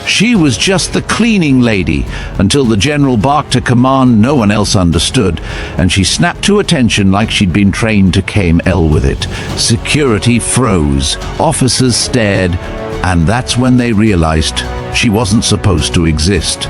She was just the cleaning lady until the general barked a command no one else understood, and she snapped to attention like she'd been trained to KML with it. Security froze, officers stared, and that's when they realized she wasn't supposed to exist.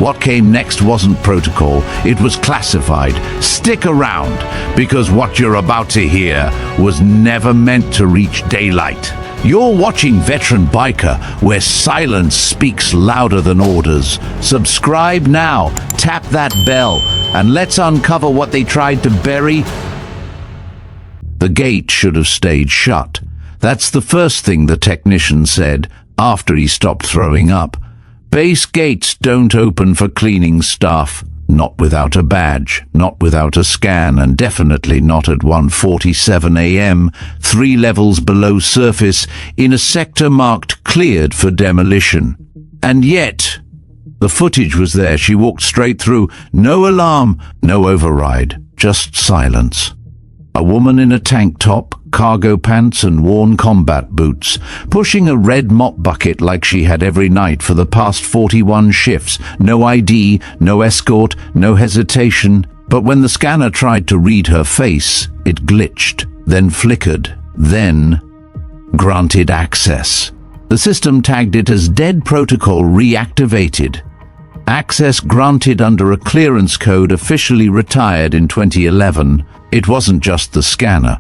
What came next wasn't protocol, it was classified. Stick around, because what you're about to hear was never meant to reach daylight. You're watching Veteran Biker, where silence speaks louder than orders. Subscribe now, tap that bell, and let's uncover what they tried to bury. The gate should have stayed shut. That's the first thing the technician said after he stopped throwing up. Base gates don't open for cleaning staff. Not without a badge, not without a scan, and definitely not at 1:47 a.m., 3 levels below surface, in a sector marked cleared for demolition. And yet, the footage was there. She walked straight through. No alarm, no override, just silence. A woman in a tank top, cargo pants and worn combat boots, pushing a red mop bucket like she had every night for the past 41 shifts. No ID, no escort, no hesitation. But when the scanner tried to read her face, it glitched, then flickered, then granted access. The system tagged it as dead protocol reactivated. Access granted under a clearance code officially retired in 2011. It wasn't just the scanner.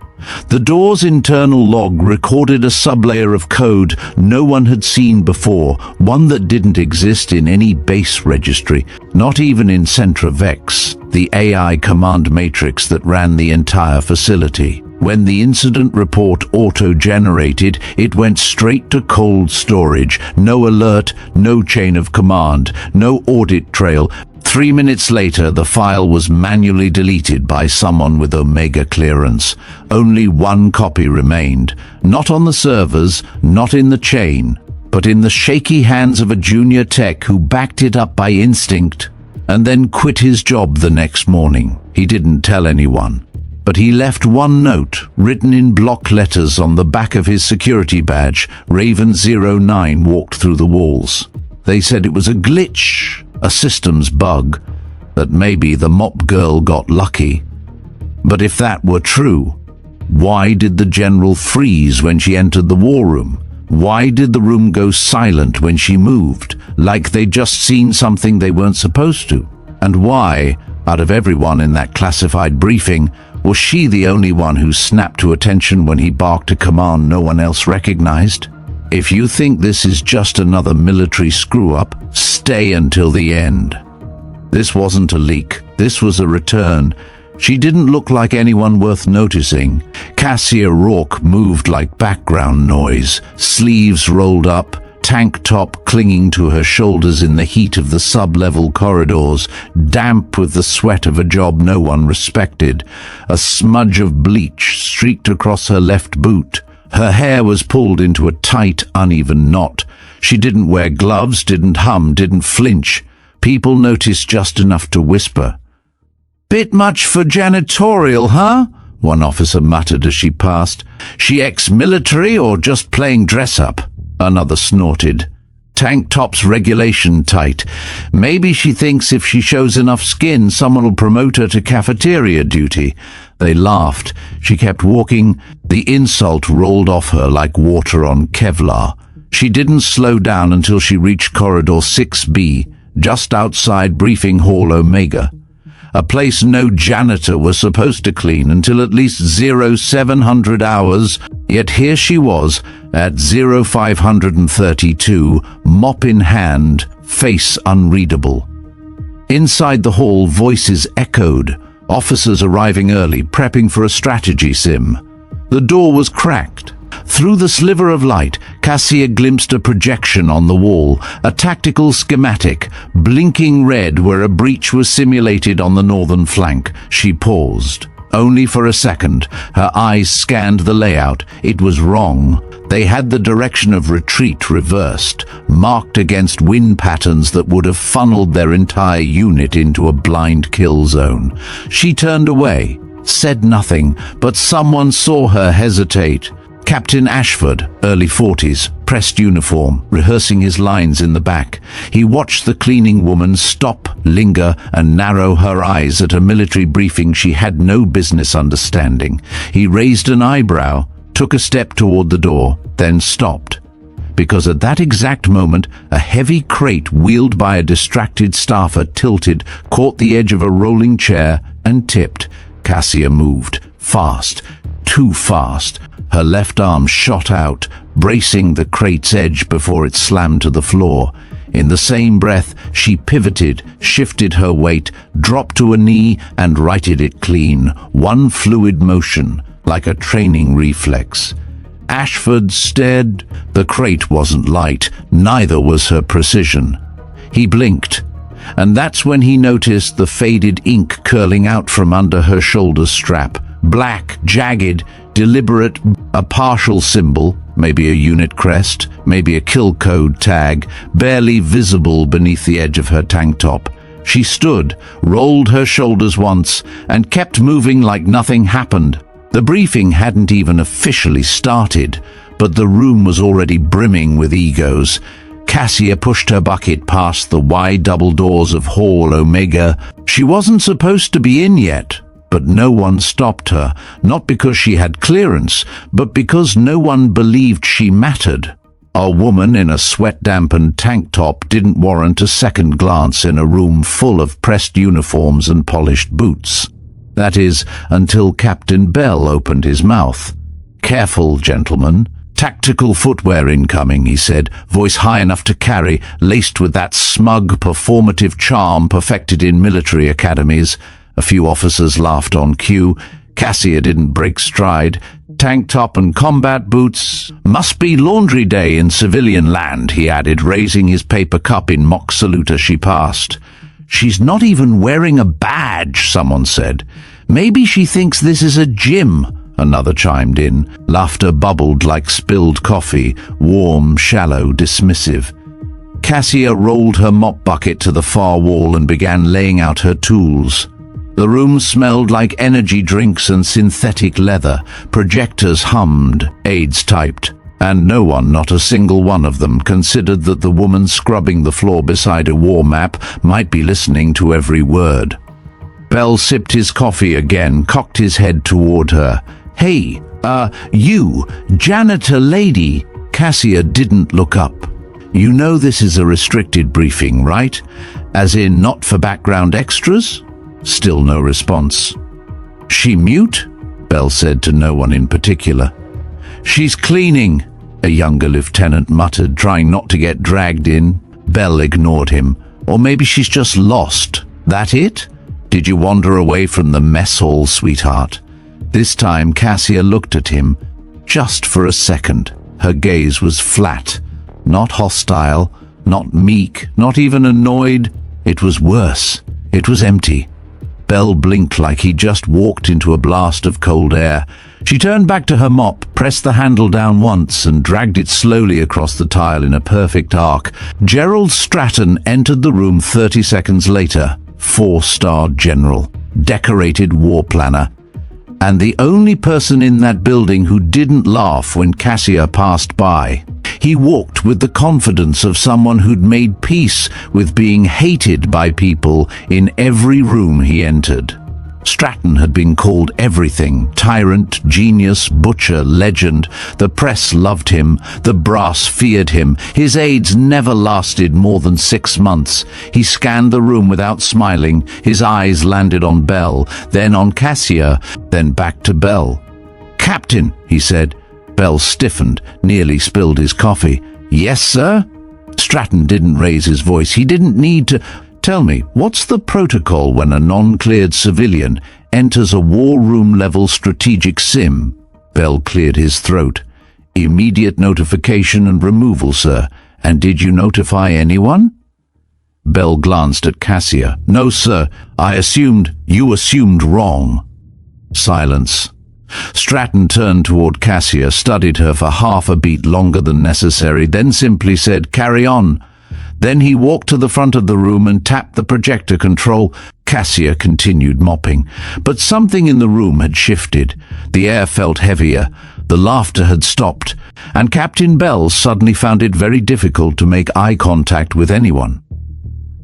The door's internal log recorded a sublayer of code no one had seen before, one that didn't exist in any base registry, not even in CENTRA-VEX, the AI command matrix that ran the entire facility. When the incident report auto-generated, it went straight to cold storage. No alert, no chain of command, no audit trail. 3 minutes later, the file was manually deleted by someone with Omega clearance. Only one copy remained, not on the servers, not in the chain, but in the shaky hands of a junior tech who backed it up by instinct and then quit his job the next morning. He didn't tell anyone, but he left one note, written in block letters on the back of his security badge. Raven 09 walked through the walls. They said it was a glitch, a systems bug, that maybe the mop girl got lucky. But if that were true, why did the general freeze when she entered the war room? Why did the room go silent when she moved, like they'd just seen something they weren't supposed to? And why, out of everyone in that classified briefing, was she the only one who snapped to attention when he barked a command no one else recognized? If you think this is just another military screw-up, stay until the end. This wasn't a leak. This was a return. She didn't look like anyone worth noticing. Cassia Rourke moved like background noise, sleeves rolled up, tank top clinging to her shoulders in the heat of the sub-level corridors, damp with the sweat of a job no one respected. A smudge of bleach streaked across her left boot. Her hair was pulled into a tight, uneven knot. She didn't wear gloves, didn't hum, didn't flinch. People noticed just enough to whisper. "Bit much for janitorial, huh?" one officer muttered as she passed. "She ex-military or just playing dress-up?" Another snorted. "Tank top's regulation tight. Maybe she thinks if she shows enough skin, someone will promote her to cafeteria duty." They laughed. She kept walking. The insult rolled off her like water on Kevlar. She didn't slow down until she reached corridor 6B, just outside briefing hall Omega. A place no janitor was supposed to clean until at least 0700 hours, yet here she was at 0532, mop in hand, face unreadable. Inside the hall, voices echoed, officers arriving early, prepping for a strategy sim. The door was cracked. Through the sliver of light, Cassia glimpsed a projection on the wall, a tactical schematic, blinking red where a breach was simulated on the northern flank. She paused. Only for a second. Her eyes scanned the layout. It was wrong. They had the direction of retreat reversed, marked against wind patterns that would have funneled their entire unit into a blind kill zone. She turned away, said nothing, but someone saw her hesitate. Captain Ashford, early 40s, pressed uniform, rehearsing his lines in the back. He watched the cleaning woman stop, linger, and narrow her eyes at a military briefing she had no business understanding. He raised an eyebrow, took a step toward the door, then stopped. Because at that exact moment, a heavy crate wheeled by a distracted staffer tilted, caught the edge of a rolling chair, and tipped. Cassia moved, fast, too fast. Her left arm shot out, bracing the crate's edge before it slammed to the floor. In the same breath, she pivoted, shifted her weight, dropped to a knee, and righted it clean. One fluid motion, like a training reflex. Ashford stared. The crate wasn't light, neither was her precision. He blinked, and that's when he noticed the faded ink curling out from under her shoulder strap. Black, jagged, deliberate, a partial symbol, maybe a unit crest, maybe a kill code tag, barely visible beneath the edge of her tank top. She stood, rolled her shoulders once, and kept moving like nothing happened. The briefing hadn't even officially started, but the room was already brimming with egos. Cassia pushed her bucket past the wide double doors of Hall Omega. She wasn't supposed to be in yet, but no one stopped her, not because she had clearance, but because no one believed she mattered. A woman in a sweat-dampened tank top didn't warrant a second glance in a room full of pressed uniforms and polished boots. That is, until Captain Bell opened his mouth. "Careful, gentlemen. Tactical footwear incoming," he said, voice high enough to carry, laced with that smug, performative charm perfected in military academies. A few officers laughed on cue. Cassia didn't break stride. "Tank top and combat boots. Must be laundry day in civilian land," he added, raising his paper cup in mock salute as she passed. "She's not even wearing a badge," someone said. "Maybe she thinks this is a gym," another chimed in. Laughter bubbled like spilled coffee, warm, shallow, dismissive. Cassia rolled her mop bucket to the far wall and began laying out her tools. The room smelled like energy drinks and synthetic leather. Projectors hummed, aides typed, and no one, not a single one of them, considered that the woman scrubbing the floor beside a war map might be listening to every word. Bell sipped his coffee again, cocked his head toward her. "Hey, you, janitor lady." Cassia didn't look up. "You know this is a restricted briefing, right? As in not for background extras?" Still no response. "She mute?" Bell said to no one in particular. "She's cleaning," a younger lieutenant muttered, trying not to get dragged in. Bell ignored him. "Or maybe she's just lost. That it? Did you wander away from the mess hall, sweetheart?" This time Cassia looked at him, just for a second. Her gaze was flat, not hostile, not meek, not even annoyed. It was worse. It was empty. Bell blinked like he just walked into a blast of cold air. She turned back to her mop, pressed the handle down once, and dragged it slowly across the tile in a perfect arc. General Stratton entered the room 30 seconds later. 4-star general, decorated war planner, and the only person in that building who didn't laugh when Cassia passed by. He walked with the confidence of someone who'd made peace with being hated by people in every room he entered. Stratton had been called everything: tyrant, genius, butcher, legend. The press loved him, the brass feared him. His aides never lasted more than 6 months. He scanned the room without smiling. His eyes landed on Bell, then on Cassia, then back to Bell. "Captain," he said. Bell stiffened, nearly spilled his coffee. "Yes, sir?" Stratton didn't raise his voice. He didn't need to. "Tell me, what's the protocol when a non-cleared civilian enters a war room-level strategic sim?" Bell cleared his throat. "Immediate notification and removal, sir. And did you notify anyone?" Bell glanced at Cassia. "No, sir. You assumed wrong." Silence. Stratton turned toward Cassia, studied her for half a beat longer than necessary, then simply said, "Carry on." Then he walked to the front of the room and tapped the projector control. Cassia continued mopping, but something in the room had shifted. The air felt heavier, the laughter had stopped, and Captain Bell suddenly found it very difficult to make eye contact with anyone.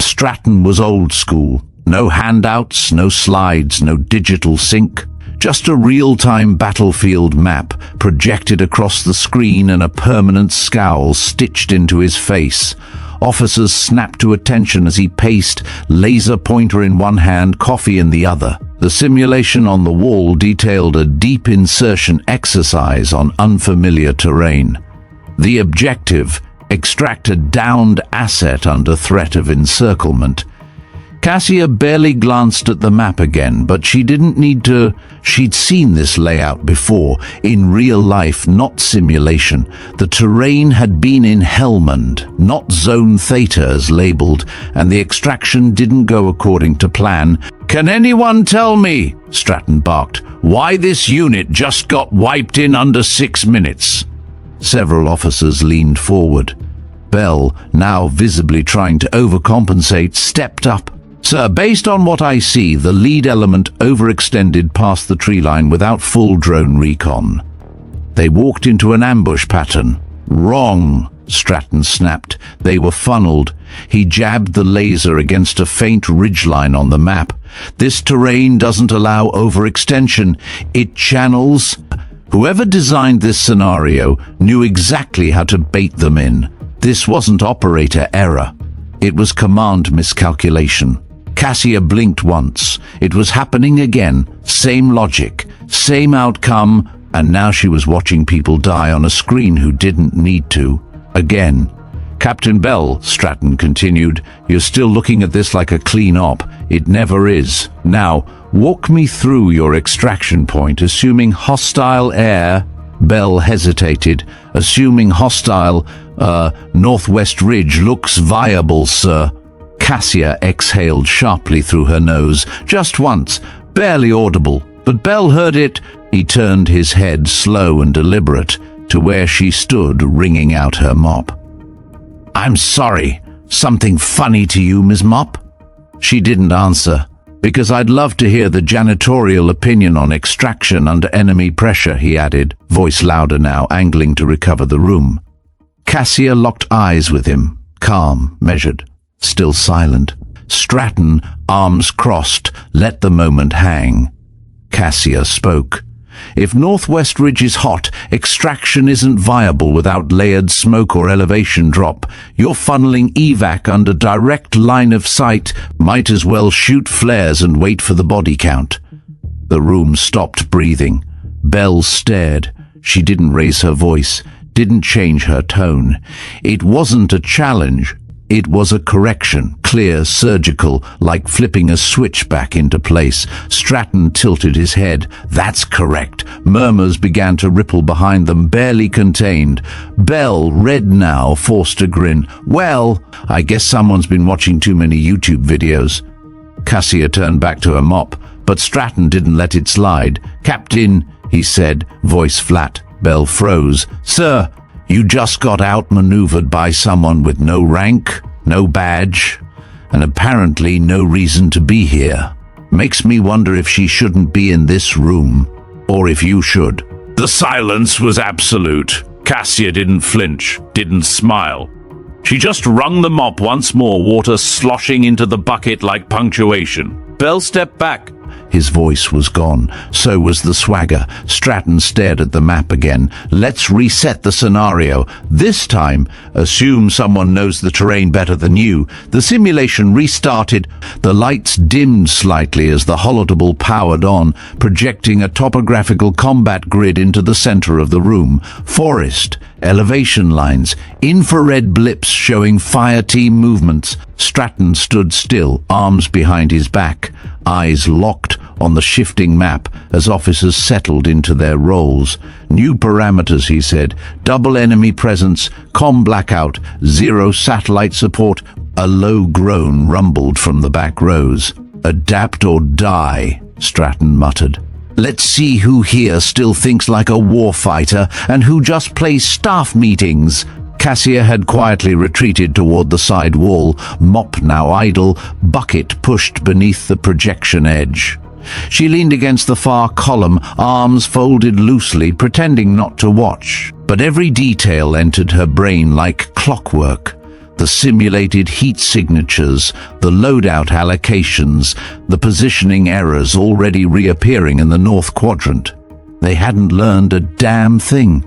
Stratton was old school. No handouts, no slides, no digital sync. Just a real-time battlefield map projected across the screen and a permanent scowl stitched into his face. Officers snapped to attention as he paced, laser pointer in one hand, coffee in the other. The simulation on the wall detailed a deep insertion exercise on unfamiliar terrain. The objective: extract a downed asset under threat of encirclement. Cassia barely glanced at the map again, but she didn't need to. She'd seen this layout before, in real life, not simulation. The terrain had been in Helmand, not Zone Theta as labeled, and the extraction didn't go according to plan. "Can anyone tell me," Stratton barked, "why this unit just got wiped in under 6 minutes? Several officers leaned forward. Bell, now visibly trying to overcompensate, stepped up. "Sir, based on what I see, the lead element overextended past the tree line without full drone recon. They walked into an ambush pattern." "Wrong," Stratton snapped. "They were funneled." He jabbed the laser against a faint ridgeline on the map. "This terrain doesn't allow overextension. It channels." Whoever designed this scenario knew exactly how to bait them in. This wasn't operator error. It was command miscalculation. Cassia blinked once. It was happening again. Same logic, same outcome, and now she was watching people die on a screen who didn't need to. Again. "Captain Bell," Stratton continued, "you're still looking at this like a clean op. It never is. Now, walk me through your extraction point, assuming hostile air." Bell hesitated. "Assuming hostile, Northwest Ridge looks viable, sir." Cassia exhaled sharply through her nose, just once, barely audible, but Bell heard it. He turned his head, slow and deliberate, to where she stood, wringing out her mop. "I'm sorry. Something funny to you, Ms. Mop?" She didn't answer. "Because I'd love to hear the janitorial opinion on extraction under enemy pressure," he added, voice louder now, angling to recover the room. Cassia locked eyes with him, calm, measured, still silent. Stratton, arms crossed, let the moment hang. Cassia spoke. "If Northwest Ridge is hot, extraction isn't viable without layered smoke or elevation drop. You're funneling evac under direct line of sight. Might as well shoot flares and wait for the body count." The room stopped breathing. Bell stared. She didn't raise her voice, didn't change her tone. It wasn't a challenge. It was a correction, clear, surgical, like flipping a switch back into place. Stratton tilted his head. "That's correct." Murmurs began to ripple behind them, barely contained. Bell, red now, forced a grin. "Well, I guess someone's been watching too many YouTube videos." Cassia turned back to her mop, but Stratton didn't let it slide. "Captain," he said, voice flat. Bell froze. "Sir, you just got outmaneuvered by someone with no rank, no badge, and apparently no reason to be here. Makes me wonder if she shouldn't be in this room, or if you should." The silence was absolute. Cassia didn't flinch, didn't smile. She just wrung the mop once more, water sloshing into the bucket like punctuation. Bell stepped back. His voice was gone. So was the swagger. Stratton stared at the map again. "Let's reset the scenario. This time, assume someone knows the terrain better than you." The simulation restarted. The lights dimmed slightly as the holotable powered on, projecting a topographical combat grid into the center of the room. Forest, elevation lines, infrared blips showing fire team movements. Stratton stood still, arms behind his back, eyes locked on the shifting map as officers settled into their roles. "New parameters," he said. "Double enemy presence, comm blackout, 0 satellite support." A low groan rumbled from the back rows. "Adapt or die," Stratton muttered. "Let's see who here still thinks like a warfighter and who just plays staff meetings." Cassia had quietly retreated toward the side wall, mop now idle, bucket pushed beneath the projection edge. She leaned against the far column, arms folded loosely, pretending not to watch. But every detail entered her brain like clockwork. The simulated heat signatures, the loadout allocations, the positioning errors already reappearing in the north quadrant. They hadn't learned a damn thing.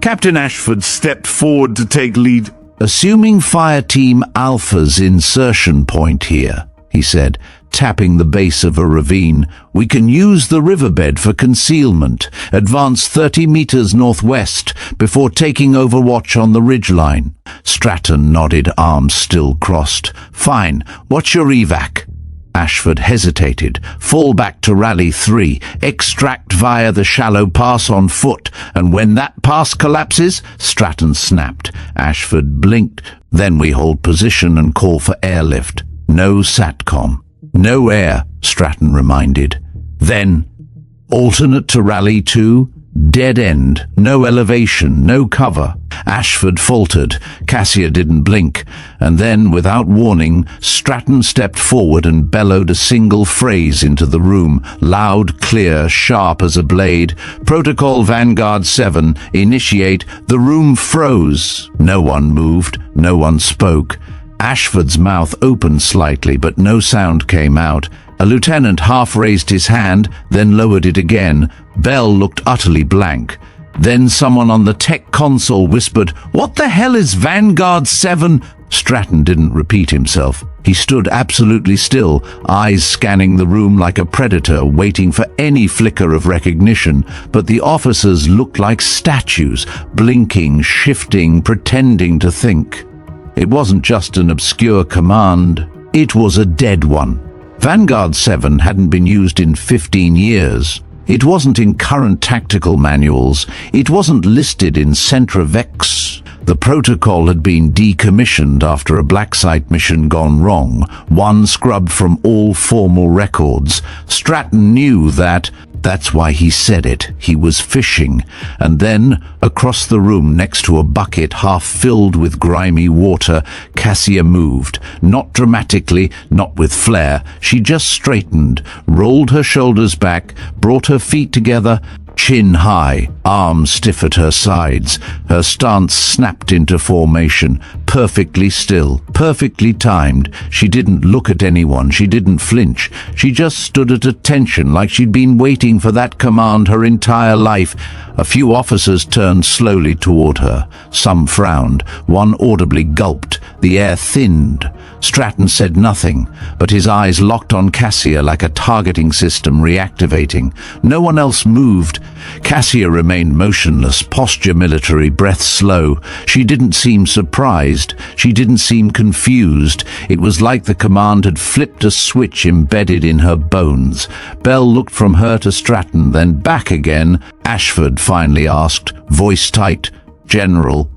Captain Ashford stepped forward to take lead. "Assuming Fire Team Alpha's insertion point here," he said, tapping the base of a ravine. "We can use the riverbed for concealment, advance 30 meters northwest before taking overwatch on the ridgeline." Stratton nodded, arms still crossed. "Fine. What's your evac?" Ashford hesitated. "Fall back to Rally 3. Extract via the shallow pass on foot. And when that pass collapses," Stratton snapped. Ashford blinked. "Then we hold position and call for airlift. No SATCOM. No air," Stratton reminded. "Then, alternate to Rally 2, dead end, no elevation, no cover." Ashford faltered. Cassia didn't blink. And then, without warning, Stratton stepped forward and bellowed a single phrase into the room, loud, clear, sharp as a blade. "Protocol Vanguard 7, initiate." The room froze. No one moved. No one spoke. Ashford's mouth opened slightly, but no sound came out. A lieutenant half raised his hand, then lowered it again. Bell looked utterly blank. Then someone on the tech console whispered, "What the hell is Vanguard 7? Stratton didn't repeat himself. He stood absolutely still, eyes scanning the room like a predator, waiting for any flicker of recognition. But the officers looked like statues, blinking, shifting, pretending to think. It wasn't just an obscure command, it was a dead one. Vanguard 7 hadn't been used in 15 years. It wasn't in current tactical manuals. It wasn't listed in CENTRA-VEX. The protocol had been decommissioned after a black site mission gone wrong, one scrubbed from all formal records. Stratton knew that. That's why he said it. He was fishing. And then, across the room next to a bucket half filled with grimy water, Cassia moved. Not dramatically, not with flair. She just straightened, rolled her shoulders back, brought her feet together, chin high, arms stiff at her sides. Her stance snapped into formation, perfectly still, perfectly timed. She didn't look at anyone, she didn't flinch. She just stood at attention like she'd been waiting for that command her entire life. A few officers turned slowly toward her. Some frowned, one audibly gulped. The air thinned. Stratton said nothing, but his eyes locked on Cassia like a targeting system reactivating. No one else moved. Cassia remained motionless, posture military, breath slow. She didn't seem surprised. She didn't seem confused. It was like the command had flipped a switch embedded in her bones. Bell looked from her to Stratton, then back again. Ashford finally asked, voice tight, "General,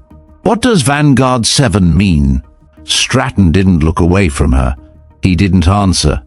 what does Vanguard 7 mean?" Stratton didn't look away from her. He didn't answer.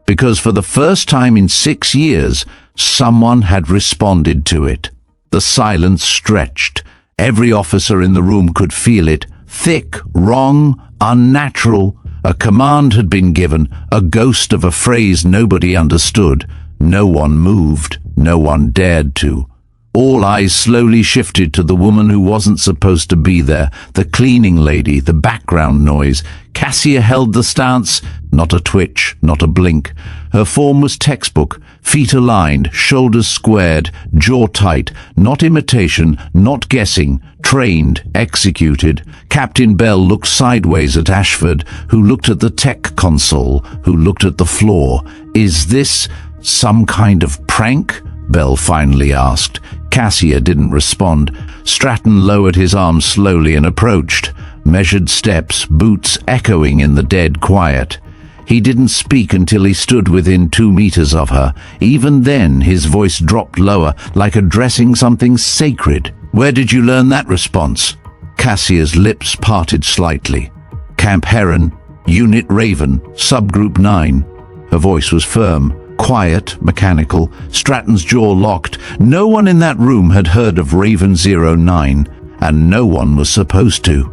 Because for the first time in 6 years, someone had responded to it. The silence stretched. Every officer in the room could feel it. Thick, wrong, unnatural. A command had been given, a ghost of a phrase nobody understood. No one moved. No one dared to. All eyes slowly shifted to the woman who wasn't supposed to be there, the cleaning lady, the background noise. Cassia held the stance, not a twitch, not a blink. Her form was textbook, feet aligned, shoulders squared, jaw tight, not imitation, not guessing, trained, executed. Captain Bell looked sideways at Ashford, who looked at the tech console, who looked at the floor. "Is this some kind of prank?" Bell finally asked. Cassia didn't respond. Stratton lowered his arms slowly and approached. Measured steps, boots echoing in the dead quiet. He didn't speak until he stood within 2 meters of her. Even then, his voice dropped lower, like addressing something sacred. "Where did you learn that response?" Cassia's lips parted slightly. "Camp Heron, Unit Raven, Subgroup 9. Her voice was firm. Quiet, mechanical. Stratton's jaw locked. No one in that room had heard of Raven 09. and no one was supposed to.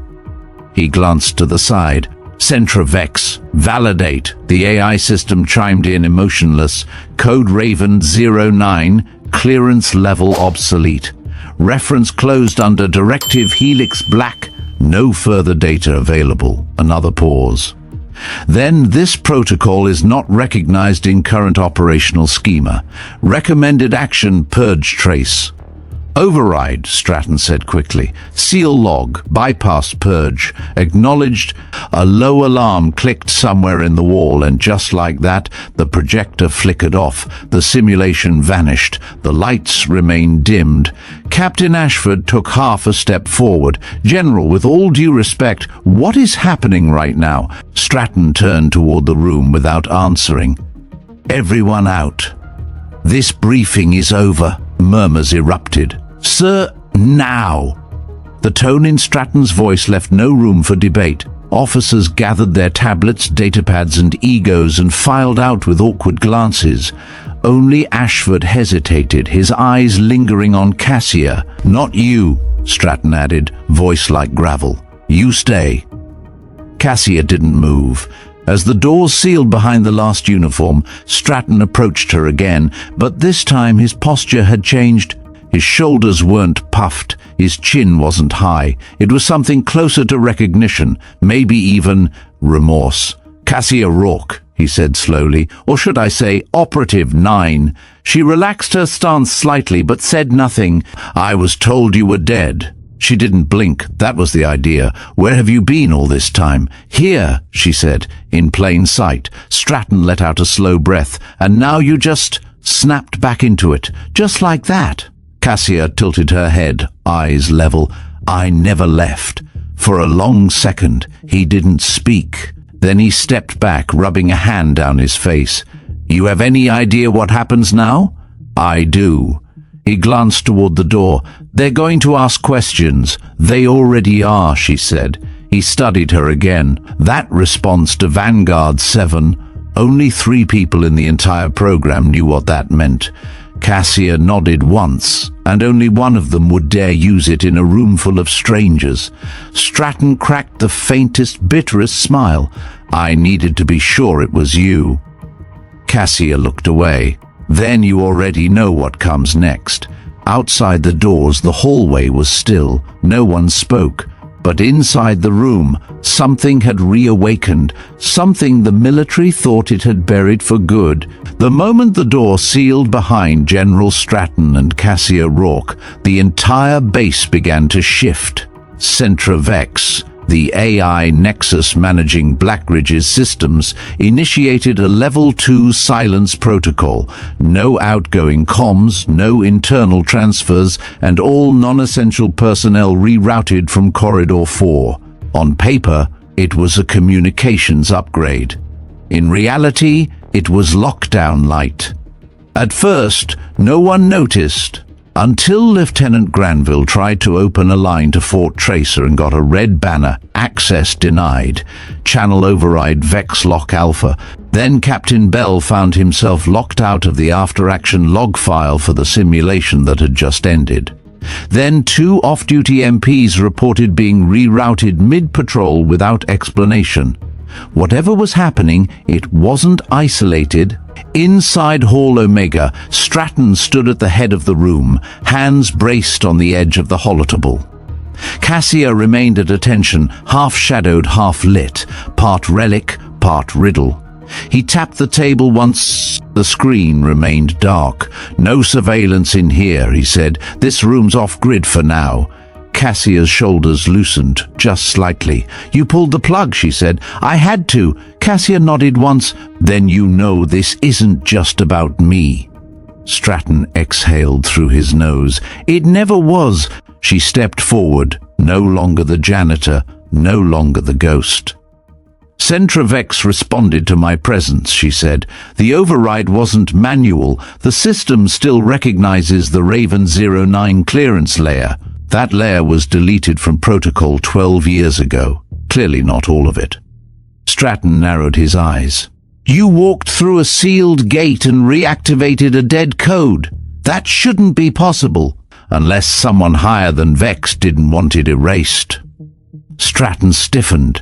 He glanced to the side. CENTRA-VEX, validate. The AI system chimed in, emotionless. Code Raven 09, clearance level obsolete. Reference closed under Directive Helix Black. No further data available. Another pause. Then, this protocol is not recognized in current operational schema. Recommended action, purge trace. Override, Stratton said quickly. Seal log, bypass purge. Acknowledged. A low alarm clicked somewhere in the wall, and just like that, the projector flickered off. The simulation vanished. The lights remained dimmed. Captain Ashford took half a step forward. General, with all due respect, what is happening right now? Stratton turned toward the room without answering. Everyone out. This briefing is over. Murmurs erupted. Sir, now! The tone in Stratton's voice left no room for debate. Officers gathered their tablets, datapads and egos and filed out with awkward glances. Only Ashford hesitated, his eyes lingering on Cassia. Not you, Stratton added, voice like gravel. You stay. Cassia didn't move. As the doors sealed behind the last uniform, Stratton approached her again, but this time his posture had changed. His shoulders weren't puffed, his chin wasn't high. It was something closer to recognition, maybe even remorse. Cassia Rourke, he said slowly, or should I say, Operative 9. She relaxed her stance slightly, but said nothing. I was told you were dead. She didn't blink. That was the idea. Where have you been all this time? Here, she said, in plain sight. Stratton let out a slow breath. And now you just snapped back into it. Just like that. Cassia tilted her head, eyes level. I never left. For a long second, he didn't speak. Then he stepped back, rubbing a hand down his face. You have any idea what happens now? I do. He glanced toward the door. They're going to ask questions. They already are, she said. He studied her again. That response to Vanguard 7. Only 3 people in the entire program knew what that meant. Cassia nodded once, and only one of them would dare use it in a room full of strangers. Stratton cracked the faintest, bitterest smile. I needed to be sure it was you. Cassia looked away. Then you already know what comes next. Outside the doors, the hallway was still. No one spoke. But inside the room, something had reawakened, something the military thought it had buried for good. The moment the door sealed behind General Stratton and Cassia Rourke, the entire base began to shift. CENTRA-VEX, the AI nexus managing Blackridge's systems, initiated a Level 2 silence protocol. No outgoing comms, no internal transfers, and all non-essential personnel rerouted from Corridor 4. On paper, it was a communications upgrade. In reality, it was lockdown light. At first, no one noticed, until Lieutenant Granville tried to open a line to Fort Tracer and got a red banner, access denied, channel override Vex lock alpha. Then Captain Bell found himself locked out of the after-action log file for the simulation that had just ended. Then 2 off-duty MPs reported being rerouted mid-patrol without explanation. Whatever was happening, it wasn't isolated. Inside Hall Omega, Stratton stood at the head of the room, hands braced on the edge of the holotable. Cassia remained at attention, half-shadowed, half-lit, part relic, part riddle. He tapped the table once. The screen remained dark. No surveillance in here, he said. This room's off-grid for now. Cassia's shoulders loosened, just slightly. You pulled the plug, she said. I had to. Cassia nodded once. Then you know this isn't just about me. Stratton exhaled through his nose. It never was. She stepped forward, no longer the janitor, no longer the ghost. CENTRA-VEX responded to my presence, she said. The override wasn't manual. The system still recognizes the Raven 09 clearance layer. That layer was deleted from protocol 12 years ago. Clearly not all of it. Stratton narrowed his eyes. You walked through a sealed gate and reactivated a dead code. That shouldn't be possible. unless someone higher than Vex didn't want it erased. Stratton stiffened.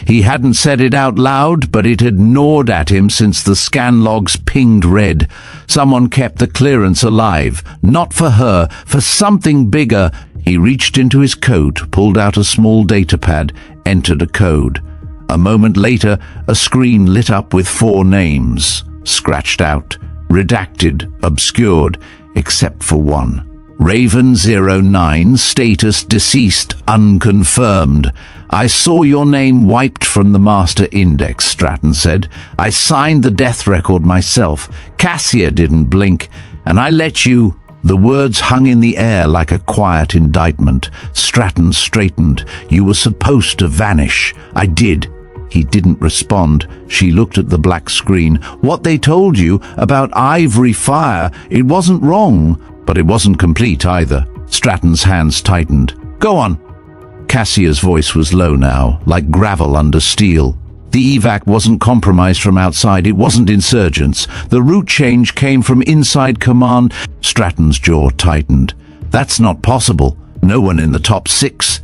He hadn't said it out loud, but it had gnawed at him since the scan logs pinged red. Someone kept the clearance alive, not for her, for something bigger. He reached into his coat, pulled out a small datapad, entered a code. A moment later, a screen lit up with 4 names, scratched out, redacted, obscured, except for one. Raven-09, status deceased, unconfirmed. I saw your name wiped from the master index, Stratton said. I signed the death record myself. Cassia didn't blink, and I let you... The words hung in the air like a quiet indictment. Stratton straightened. You were supposed to vanish. I did. He didn't respond. She looked at the black screen. What they told you about ivory fire, it wasn't wrong, but it wasn't complete either. Stratton's hands tightened. Go on. Cassia's voice was low now, like gravel under steel. The evac wasn't compromised from outside. It wasn't insurgents. The route change came from inside command. Stratton's jaw tightened. That's not possible. No one in the top 6.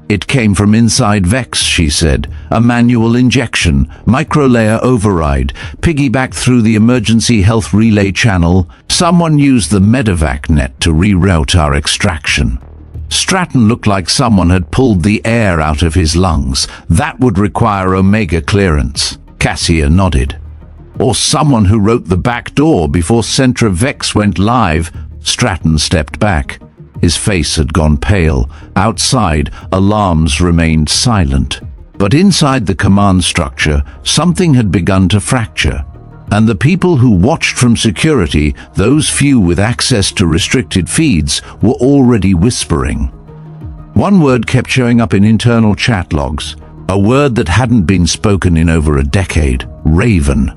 It came from inside Vex, she said. A manual injection, microlayer override, piggyback through the emergency health relay channel. Someone used the medevac net to reroute our extraction. Stratton looked like someone had pulled the air out of his lungs. That would require Omega clearance. Cassia nodded. Or someone who wrote the back door before CENTRA-VEX went live. Stratton stepped back. His face had gone pale. Outside, alarms remained silent. But inside the command structure, something had begun to fracture. And the people who watched from security, those few with access to restricted feeds, were already whispering. One word kept showing up in internal chat logs, a word that hadn't been spoken in over a decade: Raven.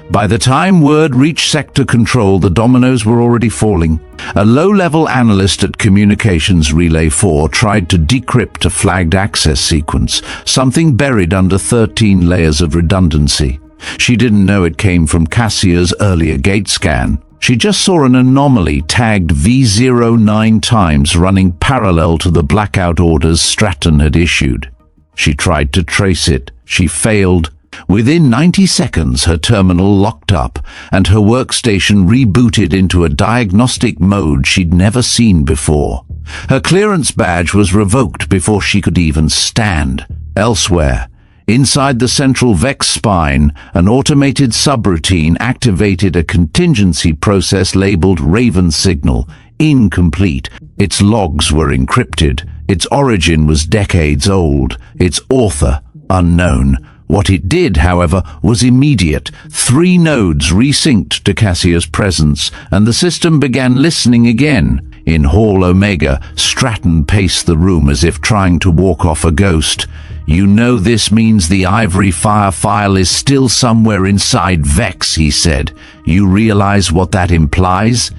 By the time word reached sector control, the dominoes were already falling. A low-level analyst at Communications Relay 4 tried to decrypt a flagged access sequence, something buried under 13 layers of redundancy. She didn't know it came from Cassia's earlier gate scan. She just saw an anomaly tagged V09 times running parallel to the blackout orders Stratton had issued. She tried to trace it. She failed. Within 90 seconds, her terminal locked up, and her workstation rebooted into a diagnostic mode she'd never seen before. Her clearance badge was revoked before she could even stand. Elsewhere, inside the central VEX spine, an automated subroutine activated a contingency process labeled Raven Signal, incomplete. Its logs were encrypted. Its origin was decades old. Its author, unknown. What it did, however, was immediate. 3 nodes resynced to Cassia's presence, and the system began listening again. In Hall Omega, Stratton paced the room as if trying to walk off a ghost. You know this means the ivory fire file is still somewhere inside Vex, he said. You realize what that implies?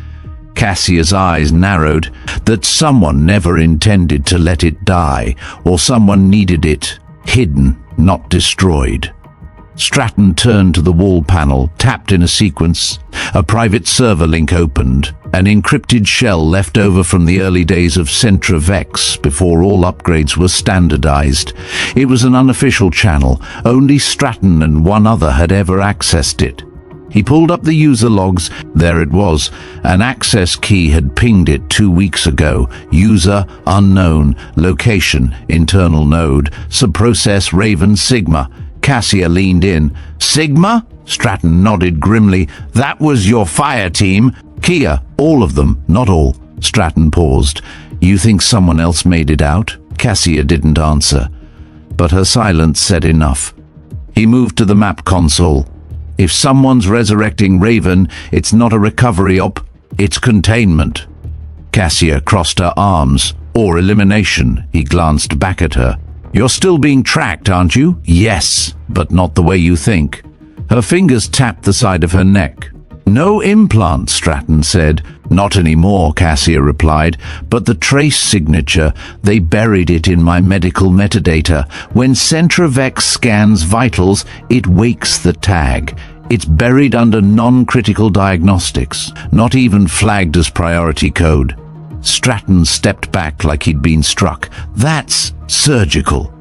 Cassia's eyes narrowed. That someone never intended to let it die, or someone needed it hidden, not destroyed. Stratton turned to the wall panel, tapped in a sequence. A private server link opened, an encrypted shell left over from the early days of CENTRA-VEX before all upgrades were standardized. It was an unofficial channel. Only Stratton and one other had ever accessed it. He pulled up the user logs. There it was. An access key had pinged it 2 weeks ago. User unknown. Location internal node. Subprocess Raven Sigma. Cassia leaned in. Sigma? Stratton nodded grimly. That was your fire team. Kia, all of them, not all. Stratton paused. You think someone else made it out? Cassia didn't answer, but her silence said enough. He moved to the map console. If someone's resurrecting Raven, it's not a recovery op, it's containment. Cassia crossed her arms. Or elimination. He glanced back at her. You're still being tracked, aren't you? Yes, but not the way you think. Her fingers tapped the side of her neck. No implant, Stratton said. Not anymore, Cassia replied, but the trace signature, they buried it in my medical metadata. When CENTRA-VEX scans vitals, it wakes the tag. It's buried under non-critical diagnostics, not even flagged as priority code. Stratton stepped back like he'd been struck. That's surgical.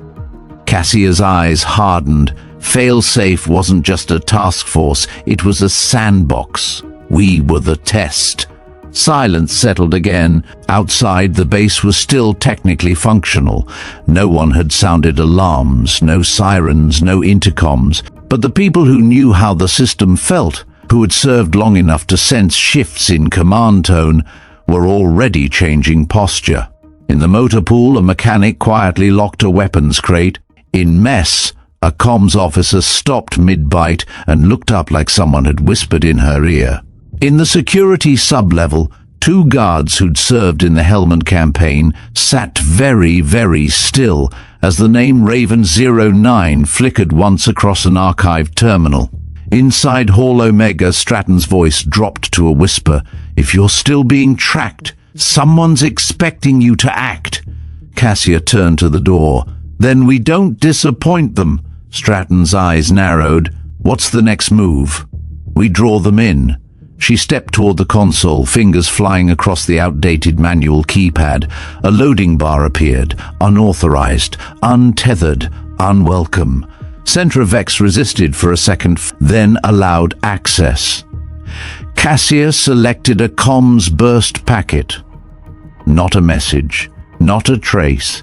Cassia's eyes hardened. Failsafe wasn't just a task force, it was a sandbox. We were the test. Silence settled again. Outside, the base was still technically functional. No one had sounded alarms, no sirens, no intercoms. But the people who knew how the system felt, who had served long enough to sense shifts in command tone, were already changing posture. In the motor pool, a mechanic quietly locked a weapons crate. In mess, a comms officer stopped mid-bite and looked up like someone had whispered in her ear. In the security sub-level, 2 guards who'd served in the Helmand campaign sat very, very still as the name Raven 09 flickered once across an archived terminal. Inside Hall Omega, Stratton's voice dropped to a whisper. "If you're still being tracked, someone's expecting you to act." Cassia turned to the door. "Then we don't disappoint them." Stratton's eyes narrowed. "What's the next move?" "We draw them in." She stepped toward the console, fingers flying across the outdated manual keypad. A loading bar appeared, unauthorized, untethered, unwelcome. CENTRA-VEX resisted for a second, then allowed access. Cassia selected a comms burst packet. Not a message, not a trace.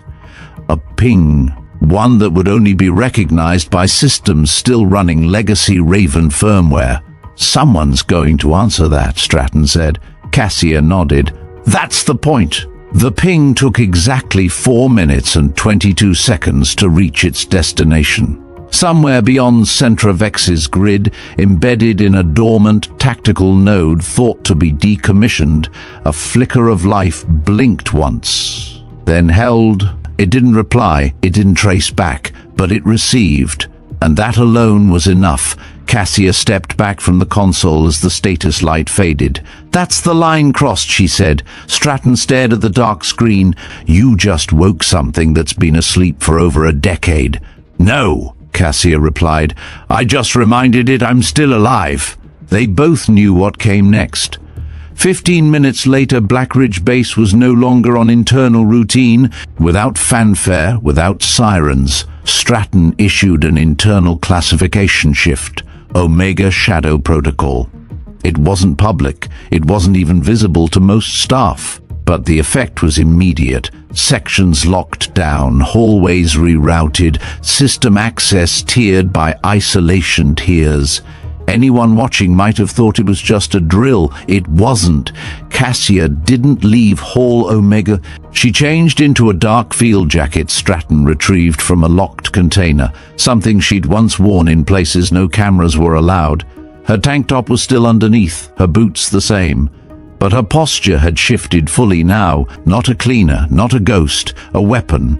A ping, one that would only be recognized by systems still running legacy Raven firmware. "Someone's going to answer that," Stratton said. Cassia nodded. "That's the point." The ping took exactly 4 minutes and 22 seconds to reach its destination. Somewhere beyond CENTRA-VEX's grid, embedded in a dormant tactical node thought to be decommissioned, a flicker of life blinked once, then held. It didn't reply, it didn't trace back, but it received, and that alone was enough. Cassia stepped back from the console as the status light faded. "That's the line crossed," she said. Stratton stared at the dark screen. "You just woke something that's been asleep for over a decade." "No," Cassia replied. "I just reminded it I'm still alive." They both knew what came next. 15 minutes later, Black Ridge Base was no longer on internal routine. Without fanfare, without sirens, Stratton issued an internal classification shift. Omega Shadow Protocol. It wasn't public, it wasn't even visible to most staff, but the effect was immediate. Sections locked down, hallways rerouted, system access tiered by isolation tiers. Anyone watching might have thought it was just a drill. It wasn't. Cassia didn't leave Hall Omega. She changed into a dark field jacket Stratton retrieved from a locked container, something she'd once worn in places no cameras were allowed. Her tank top was still underneath, her boots the same. But her posture had shifted fully now, not a cleaner, not a ghost, a weapon.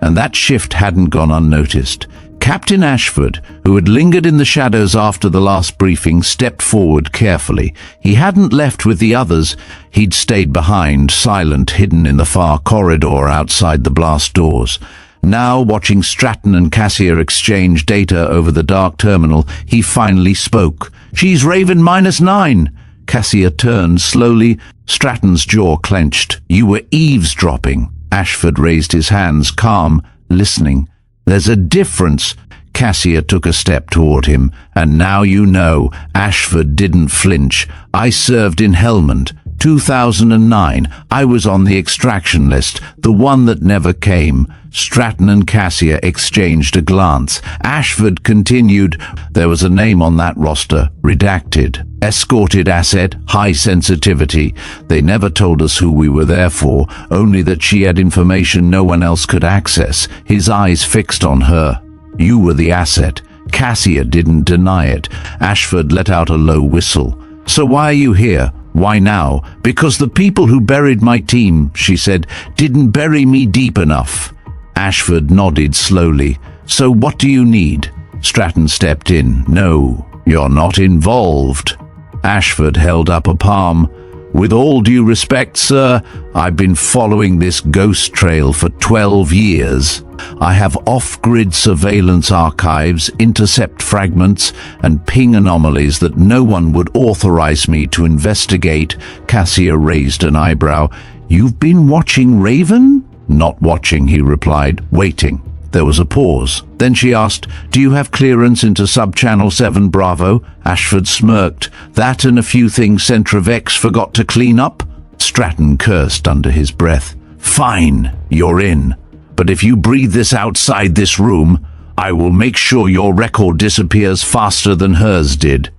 And that shift hadn't gone unnoticed. Captain Ashford, who had lingered in the shadows after the last briefing, stepped forward carefully. He hadn't left with the others. He'd stayed behind, silent, hidden in the far corridor outside the blast doors. Now, watching Stratton and Cassia exchange data over the dark terminal, he finally spoke. "She's Raven -9. Cassia turned slowly. Stratton's jaw clenched. "You were eavesdropping." Ashford raised his hands, calm, listening. "There's a difference." Cassia took a step toward him. "And now you know." Ashford didn't flinch. "I served in Helmand, 2009. I was on the extraction list, the one that never came." Stratton and Cassia exchanged a glance. Ashford continued. "There was a name on that roster, redacted. Escorted asset, high sensitivity. They never told us who we were there for, only that she had information no one else could access." His eyes fixed on her. "You were the asset." Cassia didn't deny it. Ashford let out a low whistle. "So why are you here? Why now?" "Because the people who buried my team," she said, "didn't bury me deep enough." Ashford nodded slowly. "So what do you need?" Stratton stepped in. "No, you're not involved." Ashford held up a palm. "With all due respect, sir, I've been following this ghost trail for 12 years. I have off-grid surveillance archives, intercept fragments, and ping anomalies that no one would authorize me to investigate." Cassia raised an eyebrow. "You've been watching Raven?" "Not watching," he replied, "waiting." There was a pause. Then she asked, "Do you have clearance into Sub-Channel 7 Bravo?" Ashford smirked. "That and a few things CENTRA-VEX forgot to clean up?" Stratton cursed under his breath. "Fine, you're in. But if you breathe this outside this room, I will make sure your record disappears faster than hers did."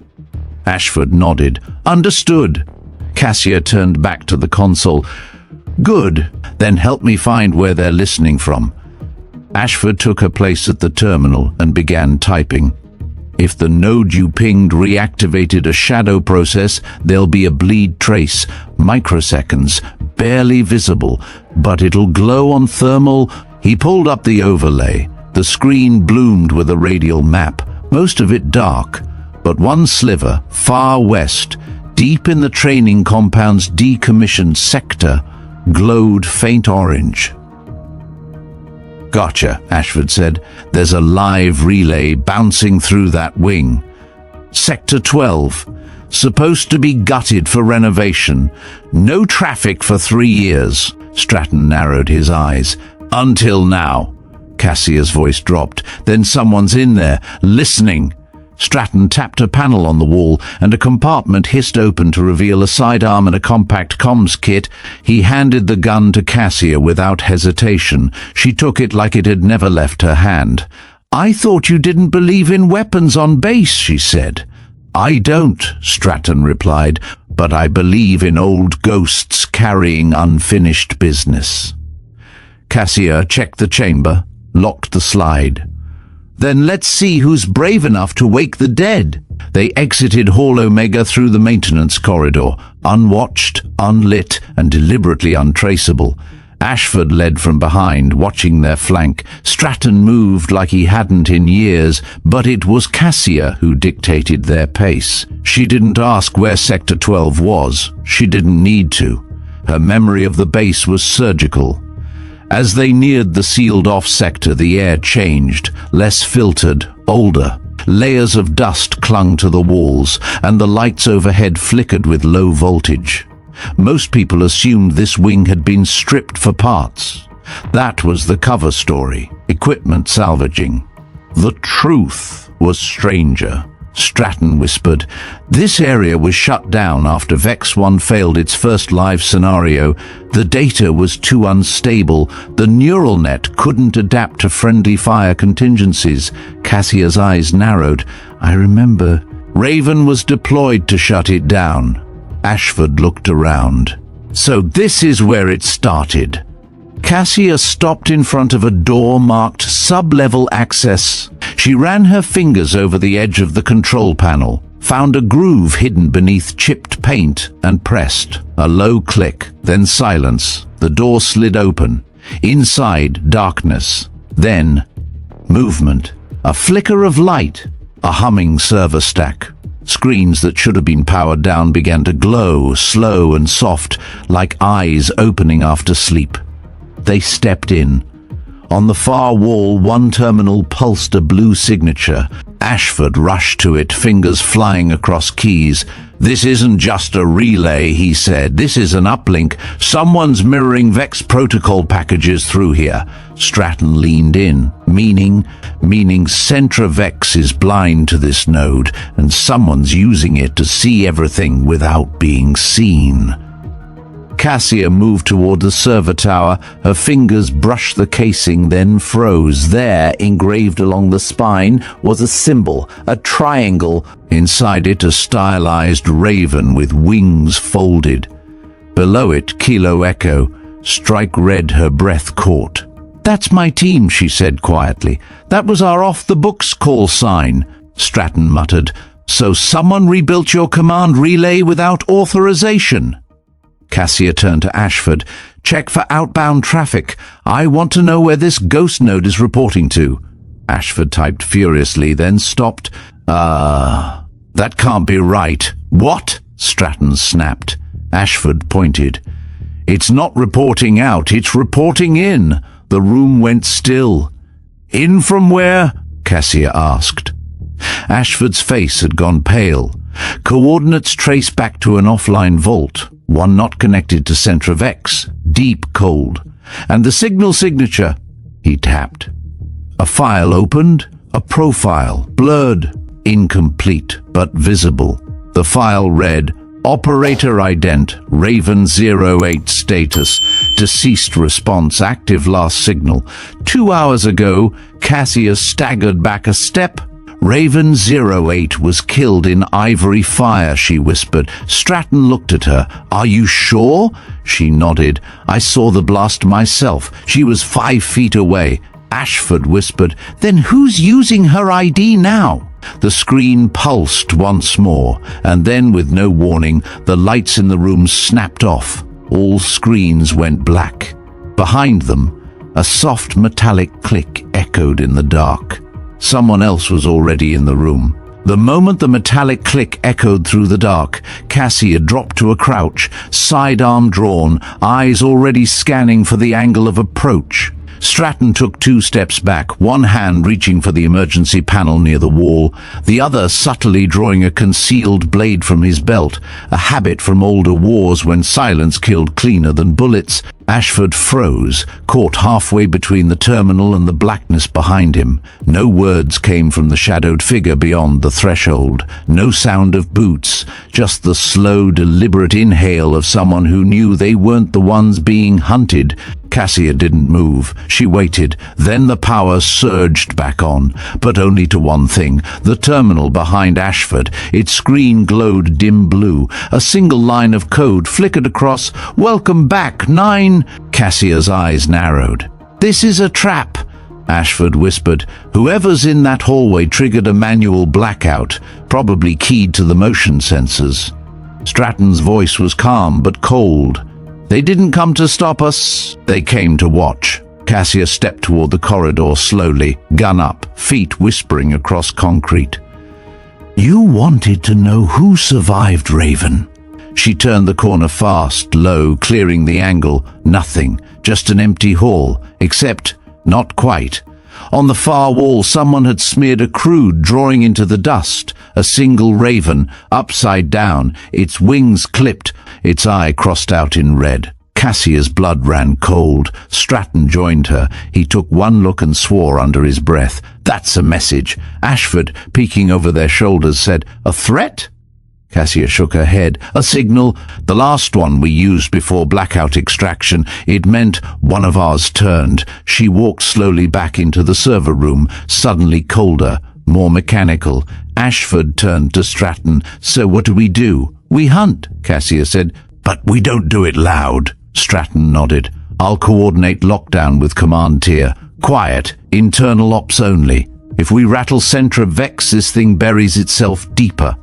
Ashford nodded. "Understood." Cassia turned back to the console. "Good. Then help me find where they're listening from." Ashford took her place at the terminal and began typing. "If the node you pinged reactivated a shadow process, there'll be a bleed trace, microseconds, barely visible, but it'll glow on thermal." He pulled up the overlay. The screen bloomed with a radial map, most of it dark, but one sliver, far west, deep in the training compound's decommissioned sector, glowed faint orange. "Gotcha," Ashford said. "There's a live relay bouncing through that wing. Sector 12, supposed to be gutted for renovation. No traffic for 3 years." Stratton narrowed his eyes. "Until now." Cassia's voice dropped. "Then someone's in there, listening." Stratton tapped a panel on the wall, and a compartment hissed open to reveal a sidearm and a compact comms kit. He handed the gun to Cassia without hesitation. She took it like it had never left her hand. "I thought you didn't believe in weapons on base," she said. "I don't," Stratton replied, "but I believe in old ghosts carrying unfinished business." Cassia checked the chamber, locked the slide. "Then let's see who's brave enough to wake the dead." They exited Hall Omega through the maintenance corridor, unwatched, unlit, and deliberately untraceable. Ashford led from behind, watching their flank. Stratton moved like he hadn't in years, but it was Cassia who dictated their pace. She didn't ask where Sector 12 was. She didn't need to. Her memory of the base was surgical. As they neared the sealed-off sector, the air changed, less filtered, older. Layers of dust clung to the walls, and the lights overhead flickered with low voltage. Most people assumed this wing had been stripped for parts. That was the cover story, equipment salvaging. The truth was stranger. Stratton whispered, "This area was shut down after Vex 1 failed its first live scenario. The data was too unstable. The neural net couldn't adapt to friendly fire contingencies." Cassia's eyes narrowed. "I remember. Raven was deployed to shut it down." Ashford looked around. "So this is where it started." Cassia stopped in front of a door marked sub-level access. She ran her fingers over the edge of the control panel, found a groove hidden beneath chipped paint, and pressed. A low click, then silence. The door slid open. Inside, darkness. Then, movement. A flicker of light. A humming server stack. Screens that should have been powered down began to glow, slow and soft, like eyes opening after sleep. They stepped in. On the far wall, one terminal pulsed a blue signature. Ashford rushed to it, fingers flying across keys. "This isn't just a relay," he said. "This is an uplink. Someone's mirroring Vex protocol packages through here." Stratton leaned in. Meaning CENTRA-VEX is blind to this node, and someone's using it to see everything without being seen. Cassia moved toward the server tower. Her fingers brushed the casing, then froze. There, engraved along the spine, was a symbol, a triangle. Inside it, a stylized raven with wings folded. Below it, Kilo Echo. Strike red her breath caught. "That's my team," she said quietly. "That was our off-the-books call sign." Stratton muttered, "So someone rebuilt your command relay without authorization?" Cassia turned to Ashford. "Check for outbound traffic. I want to know where this ghost node is reporting to." Ashford typed furiously, then stopped. That can't be right." "What?" Stratton snapped. Ashford pointed. "It's not reporting out, it's reporting in." The room went still. "In from where?" Cassia asked. Ashford's face had gone pale. "Coordinates trace back to an offline vault. One not connected to CENTRA-VEX. deep cold. And the signal signature? He tapped. A file opened, a profile, blurred, incomplete, but visible. The file read, Operator ident, Raven 08 status, deceased response, active last signal. 2 hours ago, Cassia staggered back a step. Raven 08 was killed in ivory fire, she whispered. Stratton looked at her. Are you sure? She nodded. I saw the blast myself. She was 5 feet away. Ashford whispered, Then who's using her ID now? The screen pulsed once more, and then, with no warning, the lights in the room snapped off. All screens went black. Behind them, a soft metallic click echoed in the dark. Someone else was already in the room. The moment the metallic click echoed through the dark, Cassia dropped to a crouch, sidearm drawn, eyes already scanning for the angle of approach. Stratton took 2 steps back, one hand reaching for the emergency panel near the wall, the other subtly drawing a concealed blade from his belt, a habit from older wars when silence killed cleaner than bullets. Ashford froze, caught halfway between the terminal and the blackness behind him. No words came from the shadowed figure beyond the threshold. No sound of boots, just the slow, deliberate inhale of someone who knew they weren't the ones being hunted. Cassia didn't move. She waited. Then the power surged back on, but only to one thing, the terminal behind Ashford. Its screen glowed dim blue. A single line of code flickered across. Welcome back, 9. Cassia's eyes narrowed. This is a trap, Ashford whispered. Whoever's in that hallway triggered a manual blackout, probably keyed to the motion sensors. Stratton's voice was calm but cold. They didn't come to stop us, they came to watch. Cassia stepped toward the corridor slowly, gun up, feet whispering across concrete. You wanted to know who survived, Raven. She turned the corner fast, low, clearing the angle. Nothing, just an empty hall, except not quite. On the far wall, someone had smeared a crude drawing into the dust. A single raven, upside down, its wings clipped, its eye crossed out in red. Cassia's blood ran cold. Stratton joined her. He took one look and swore under his breath. That's a message. Ashford, peeking over their shoulders, said, A threat? Cassia shook her head. A signal. The last one we used before blackout extraction. It meant one of ours turned. She walked slowly back into the server room, suddenly colder, more mechanical. Ashford turned to Stratton. So what do? We hunt, Cassia said. But we don't do it loud. Stratton nodded. I'll coordinate lockdown with command tier. Quiet, internal ops only. If we rattle CENTRA-VEX, this thing buries itself deeper.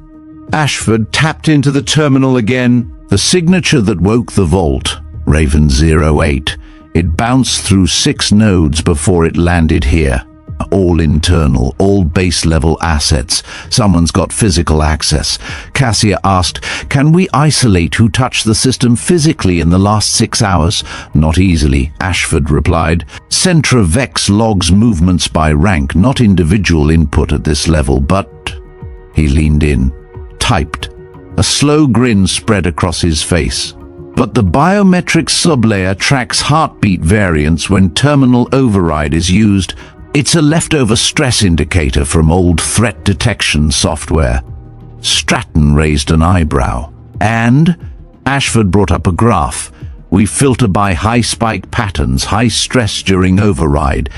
Ashford tapped into the terminal again. The signature that woke the vault, Raven 08. It bounced through 6 nodes before it landed here. All internal, all base-level assets. Someone's got physical access. Cassia asked, Can we isolate who touched the system physically in the last 6 hours? Not easily, Ashford replied. CENTRA-VEX logs movements by rank, not individual input at this level, but... He leaned in. Typed. A slow grin spread across his face. But the biometric sublayer tracks heartbeat variants when terminal override is used. It's a leftover stress indicator from old threat detection software. Stratton raised an eyebrow. And? Ashford brought up a graph. We filter by high spike patterns, high stress during override.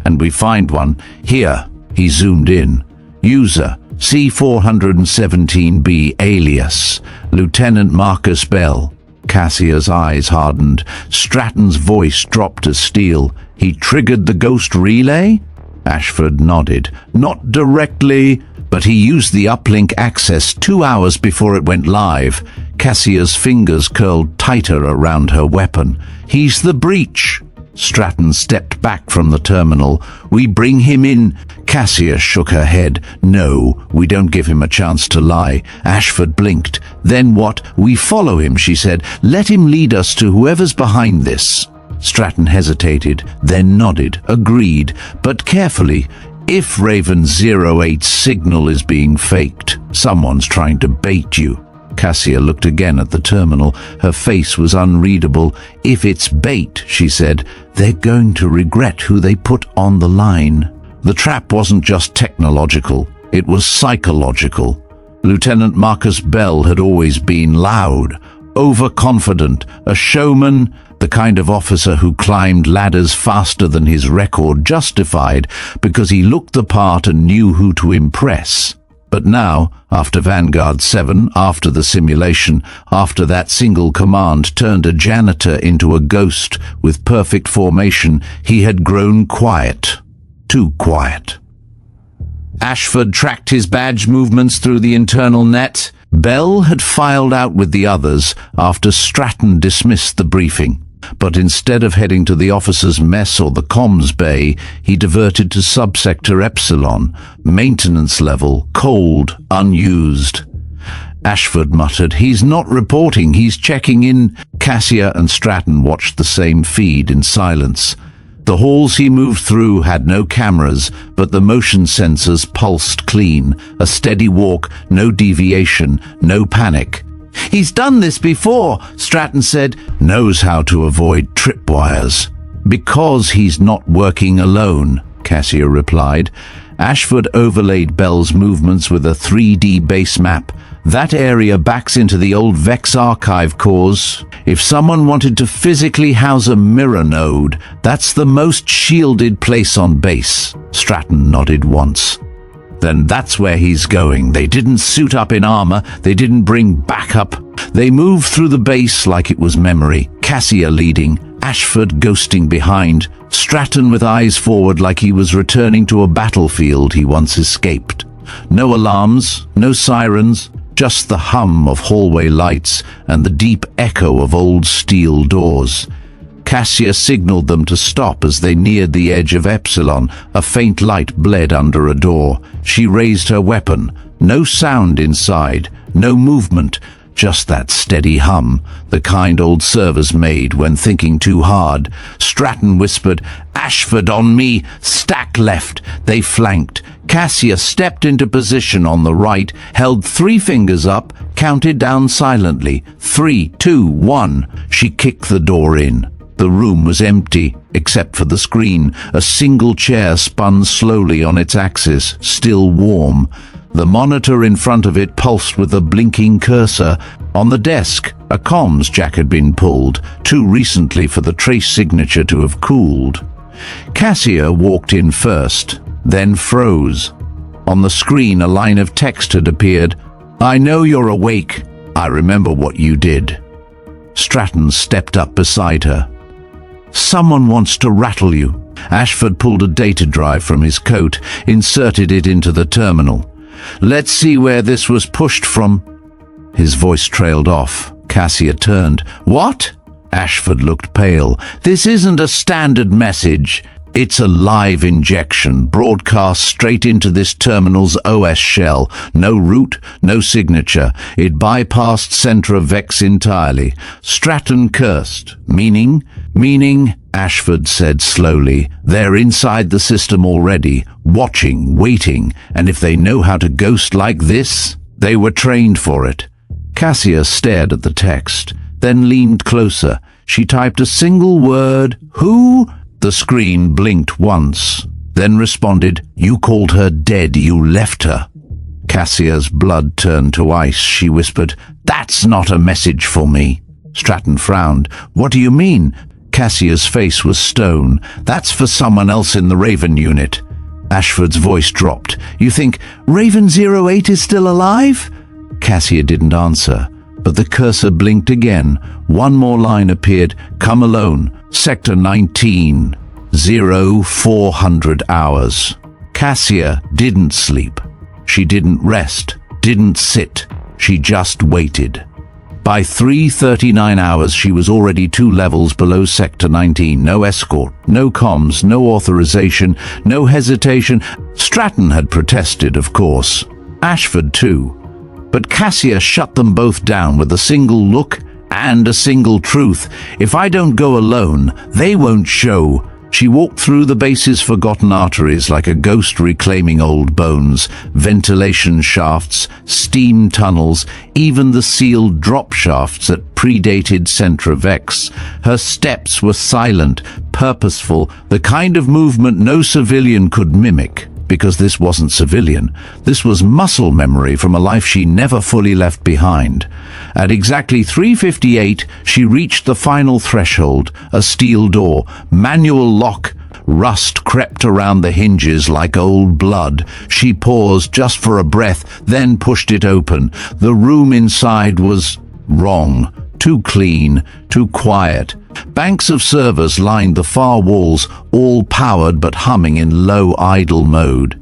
And we find one. Here, he zoomed in. User. C417B alias, Lieutenant Marcus Bell. Cassia's eyes hardened. Stratton's voice dropped to steel. He triggered the ghost relay? Ashford nodded. Not directly, but he used the uplink access 2 hours before it went live. Cassia's fingers curled tighter around her weapon. He's the breach. Stratton stepped back from the terminal. We bring him in. Cassia shook her head. No, we don't give him a chance to lie. Ashford blinked. Then what? We follow him, she said. Let him lead us to whoever's behind this. Stratton hesitated, then nodded, agreed, but carefully. If Raven 08's signal is being faked, someone's trying to bait you. Cassia looked again at the terminal. Her face was unreadable. "If it's bait," she said, "they're going to regret who they put on the line." The trap wasn't just technological, it was psychological. Lieutenant Marcus Bell had always been loud, overconfident, a showman, the kind of officer who climbed ladders faster than his record justified because he looked the part and knew who to impress. But now, after Vanguard 7, after the simulation, after that single command turned a janitor into a ghost with perfect formation, he had grown quiet. Too quiet. Ashford tracked his badge movements through the internal net. Bell had filed out with the others after Stratton dismissed the briefing. But instead of heading to the officers' mess or the comms bay, he diverted to subsector Epsilon, maintenance level, cold, unused. Ashford muttered, "He's not reporting, he's checking in." Cassia and Stratton watched the same feed in silence. The halls he moved through had no cameras, but the motion sensors pulsed clean, a steady walk, no deviation, no panic. "He's done this before," Stratton said. "Knows how to avoid tripwires." "Because he's not working alone," Cassia replied. Ashford overlaid Bell's movements with a 3D base map. "That area backs into the old VEX archive cores. If someone wanted to physically house a mirror node, that's the most shielded place on base." Stratton nodded once. "Then that's where he's going. They didn't suit up in armor, they didn't bring backup. They moved through the base like it was memory, Cassia leading, Ashford ghosting behind, Stratton with eyes forward like he was returning to a battlefield he once escaped. No alarms, no sirens, just the hum of hallway lights and the deep echo of old steel doors. Cassia signaled them to stop as they neared the edge of Epsilon. A faint light bled under a door. She raised her weapon. No sound inside, no movement, just that steady hum, the kind old servers made when thinking too hard. Stratton whispered, "Ashford on me, stack left." They flanked. Cassia stepped into position on the right, held 3 fingers up, counted down silently. 3, 2, 1. She kicked the door in. The room was empty, except for the screen. A single chair spun slowly on its axis, still warm. The monitor in front of it pulsed with a blinking cursor. On the desk, a comms jack had been pulled, too recently for the trace signature to have cooled. Cassia walked in first, then froze. On the screen, a line of text had appeared. "I know you're awake. I remember what you did." Stratton stepped up beside her. "Someone wants to rattle you." Ashford pulled a data drive from his coat, inserted it into the terminal. "Let's see where this was pushed from." His voice trailed off. Cassia turned. "What?" Ashford looked pale. "This isn't a standard message. It's a live injection, broadcast straight into this terminal's OS shell. No root, no signature. It bypassed CENTRA-VEX entirely." Stratton cursed. Meaning, Ashford said slowly, "they're inside the system already, watching, waiting, and if they know how to ghost like this, they were trained for it." Cassia stared at the text, then leaned closer. She typed a single word, "Who?" The screen blinked once, then responded, "You called her dead, you left her." Cassia's blood turned to ice. She whispered, "That's not a message for me." Stratton frowned. "What do you mean?" Cassia's face was stone. "That's for someone else in the Raven unit." Ashford's voice dropped. "You think Raven 08 is still alive?" Cassia didn't answer, but the cursor blinked again. One more line appeared. "Come alone. Sector 19. 0400 hours." Cassia didn't sleep. She didn't rest, didn't sit. She just waited. By 3:39 hours, she was already 2 levels below Sector 19. No escort, no comms, no authorization, no hesitation. Stratton had protested, of course. Ashford too. But Cassia shut them both down with a single look and a single truth. "If I don't go alone, they won't show." She walked through the base's forgotten arteries like a ghost reclaiming old bones, ventilation shafts, steam tunnels, even the sealed drop shafts that predated CENTRA-VEX. Her steps were silent, purposeful, the kind of movement no civilian could mimic. Because this wasn't civilian. This was muscle memory from a life she never fully left behind. At exactly 3:58, she reached the final threshold, a steel door, manual lock. Rust crept around the hinges like old blood. She paused just for a breath, then pushed it open. The room inside was wrong. Too clean, too quiet. Banks of servers lined the far walls, all powered but humming in low idle mode.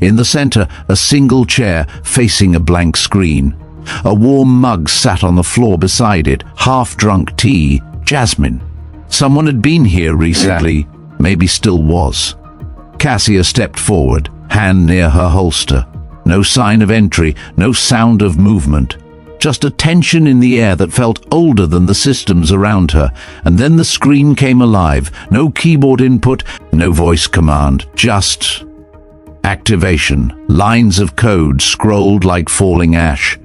In the center, a single chair facing a blank screen. A warm mug sat on the floor beside it, half-drunk tea, jasmine. Someone had been here recently, maybe still was. Cassia stepped forward, hand near her holster. No sign of entry, no sound of movement. Just a tension in the air that felt older than the systems around her. And then the screen came alive. No keyboard input, no voice command, just activation. Lines of code scrolled like falling ash.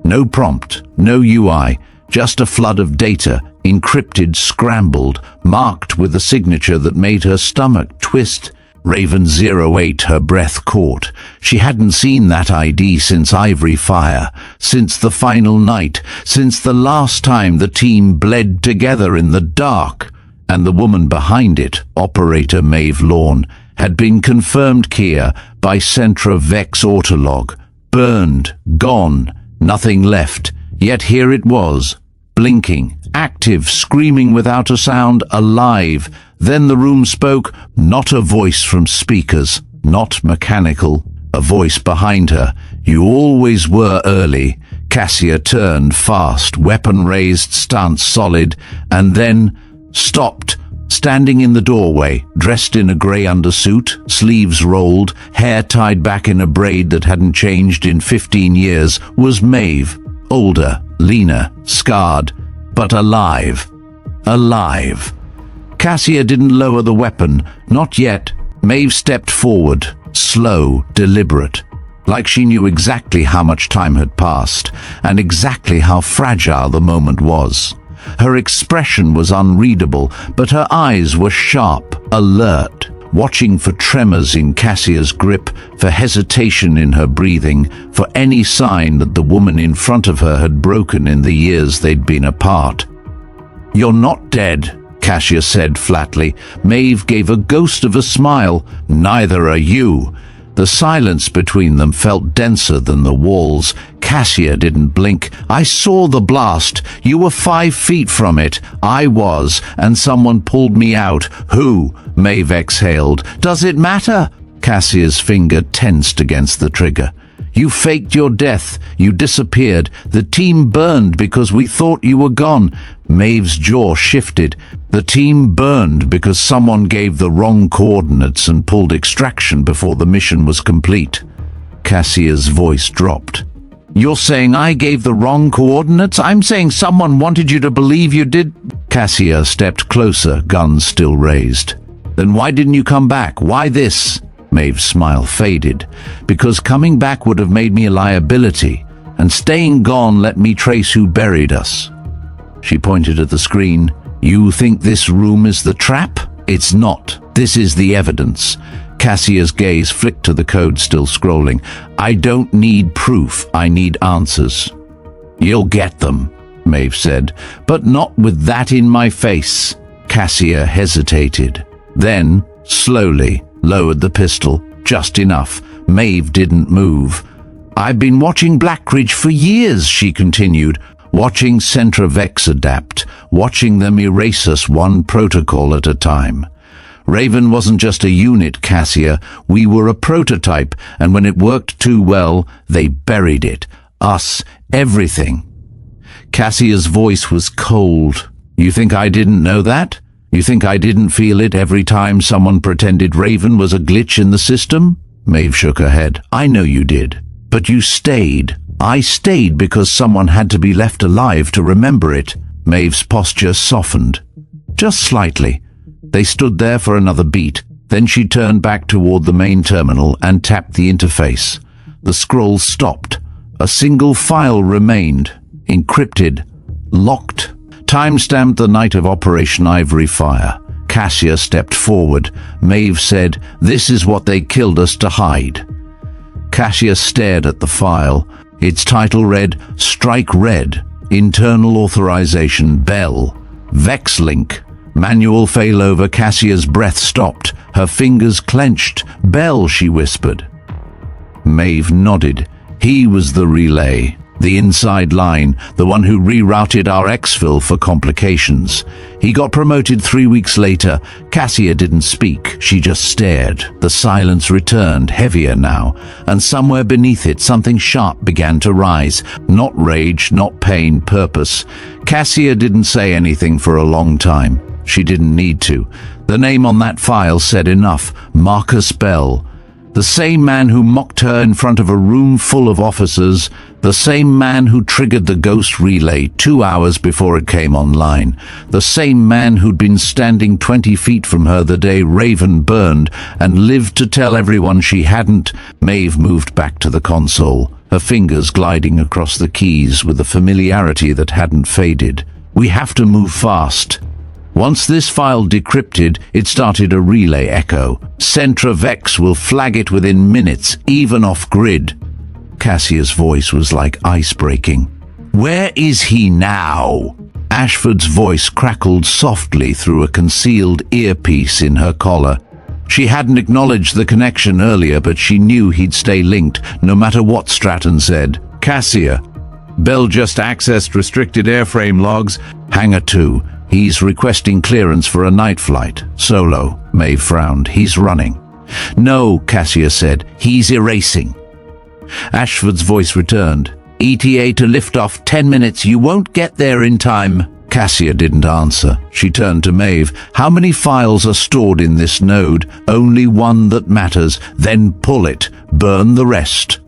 No prompt, no UI, just a flood of data, encrypted, scrambled, marked with a signature that made her stomach twist. Raven 08, her breath caught. She hadn't seen that ID since Ivory Fire, since the final night, since the last time the team bled together in the dark. And the woman behind it, Operator Maeve Lawn, had been confirmed Kia by CENTRA-VEX autolog. Burned, gone, nothing left. Yet here it was, blinking, active, screaming without a sound, alive. Then the room spoke, not a voice from speakers, not mechanical, a voice behind her. You always were early. Cassia turned fast, weapon raised, stance solid, and then stopped, standing in the doorway, dressed in a grey undersuit, sleeves rolled, hair tied back in a braid that hadn't changed in 15 years, was Maeve. Older, leaner, scarred, but alive. Alive. Cassia didn't lower the weapon, not yet. Maeve stepped forward, slow, deliberate, like she knew exactly how much time had passed, and exactly how fragile the moment was. Her expression was unreadable, but her eyes were sharp, alert, watching for tremors in Cassia's grip, for hesitation in her breathing, for any sign that the woman in front of her had broken in the years they'd been apart. "You're not dead," Cassia said flatly. Maeve gave a ghost of a smile. "Neither are you." The silence between them felt denser than the walls. Cassia didn't blink. "I saw the blast. You were 5 feet from it. I was, and someone pulled me out." "Who?" Maeve exhaled. "Does it matter?" Cassia's finger tensed against the trigger. "You faked your death. You disappeared. The team burned because we thought you were gone." Maeve's jaw shifted. "The team burned because someone gave the wrong coordinates and pulled extraction before the mission was complete." Cassia's voice dropped. "You're saying I gave the wrong coordinates? I'm saying someone wanted you to believe you did." Cassia stepped closer, gun still raised. "Then why didn't you come back? Why this?" Maeve's smile faded. "Because coming back would have made me a liability, and staying gone let me trace who buried us." She pointed at the screen. "You think this room is the trap? It's not. This is the evidence." Cassia's gaze flicked to the code still scrolling. "I don't need proof. I need answers." "You'll get them," Maeve said, "but not with that in my face." Cassia hesitated. Then, slowly, lowered the pistol, just enough. Maeve didn't move. "I've been watching Blackridge for years," she continued, "watching CENTRA-VEX adapt, watching them erase us one protocol at a time. Raven wasn't just a unit, Cassia. We were a prototype, and when it worked too well, they buried it. Us, everything." Cassia's voice was cold. "You think I didn't know that? You think I didn't feel it every time someone pretended Raven was a glitch in the system?" Maeve shook her head. "I know you did. But you stayed. I stayed because someone had to be left alive to remember it." Maeve's posture softened. Just slightly. They stood there for another beat. Then she turned back toward the main terminal and tapped the interface. The scroll stopped. A single file remained, encrypted, locked. Time-stamped the night of Operation Ivory Fire. Cassia stepped forward. Maeve said, "This is what they killed us to hide." Cassia stared at the file. Its title read, "Strike Red, Internal Authorization, Bell, Vex Link, Manual Failover." Cassia's breath stopped. Her fingers clenched. "Bell," she whispered. Maeve nodded. He was the relay, the inside line, the one who rerouted our exfil for complications. He got promoted 3 weeks later. Cassia didn't speak. She just stared. The silence returned, heavier now, and somewhere beneath it something sharp began to rise. Not rage, not pain, purpose. Cassia didn't say anything for a long time. She didn't need to. The name on that file said enough. Marcus Bell. The same man who mocked her in front of a room full of officers, the same man who triggered the ghost relay 2 hours before it came online, the same man who'd been standing 20 feet from her the day Raven burned and lived to tell everyone she hadn't. Maeve moved back to the console, her fingers gliding across the keys with a familiarity that hadn't faded. We have to move fast. Once this file decrypted, it started a relay echo. CENTRA-VEX will flag it within minutes, even off-grid. Cassia's voice was like ice breaking. "Where is he now?" Ashford's voice crackled softly through a concealed earpiece in her collar. She hadn't acknowledged the connection earlier, but she knew he'd stay linked, no matter what Stratton said. "Cassia, Bell just accessed restricted airframe logs. Hangar 2. He's requesting clearance for a night flight. Solo." Maeve frowned. "He's running." "No," Cassia said. "He's erasing." Ashford's voice returned. "ETA to liftoff 10 minutes. You won't get there in time." Cassia didn't answer. She turned to Maeve. "How many files are stored in this node?" "Only one that matters." "Then pull it. Burn the rest."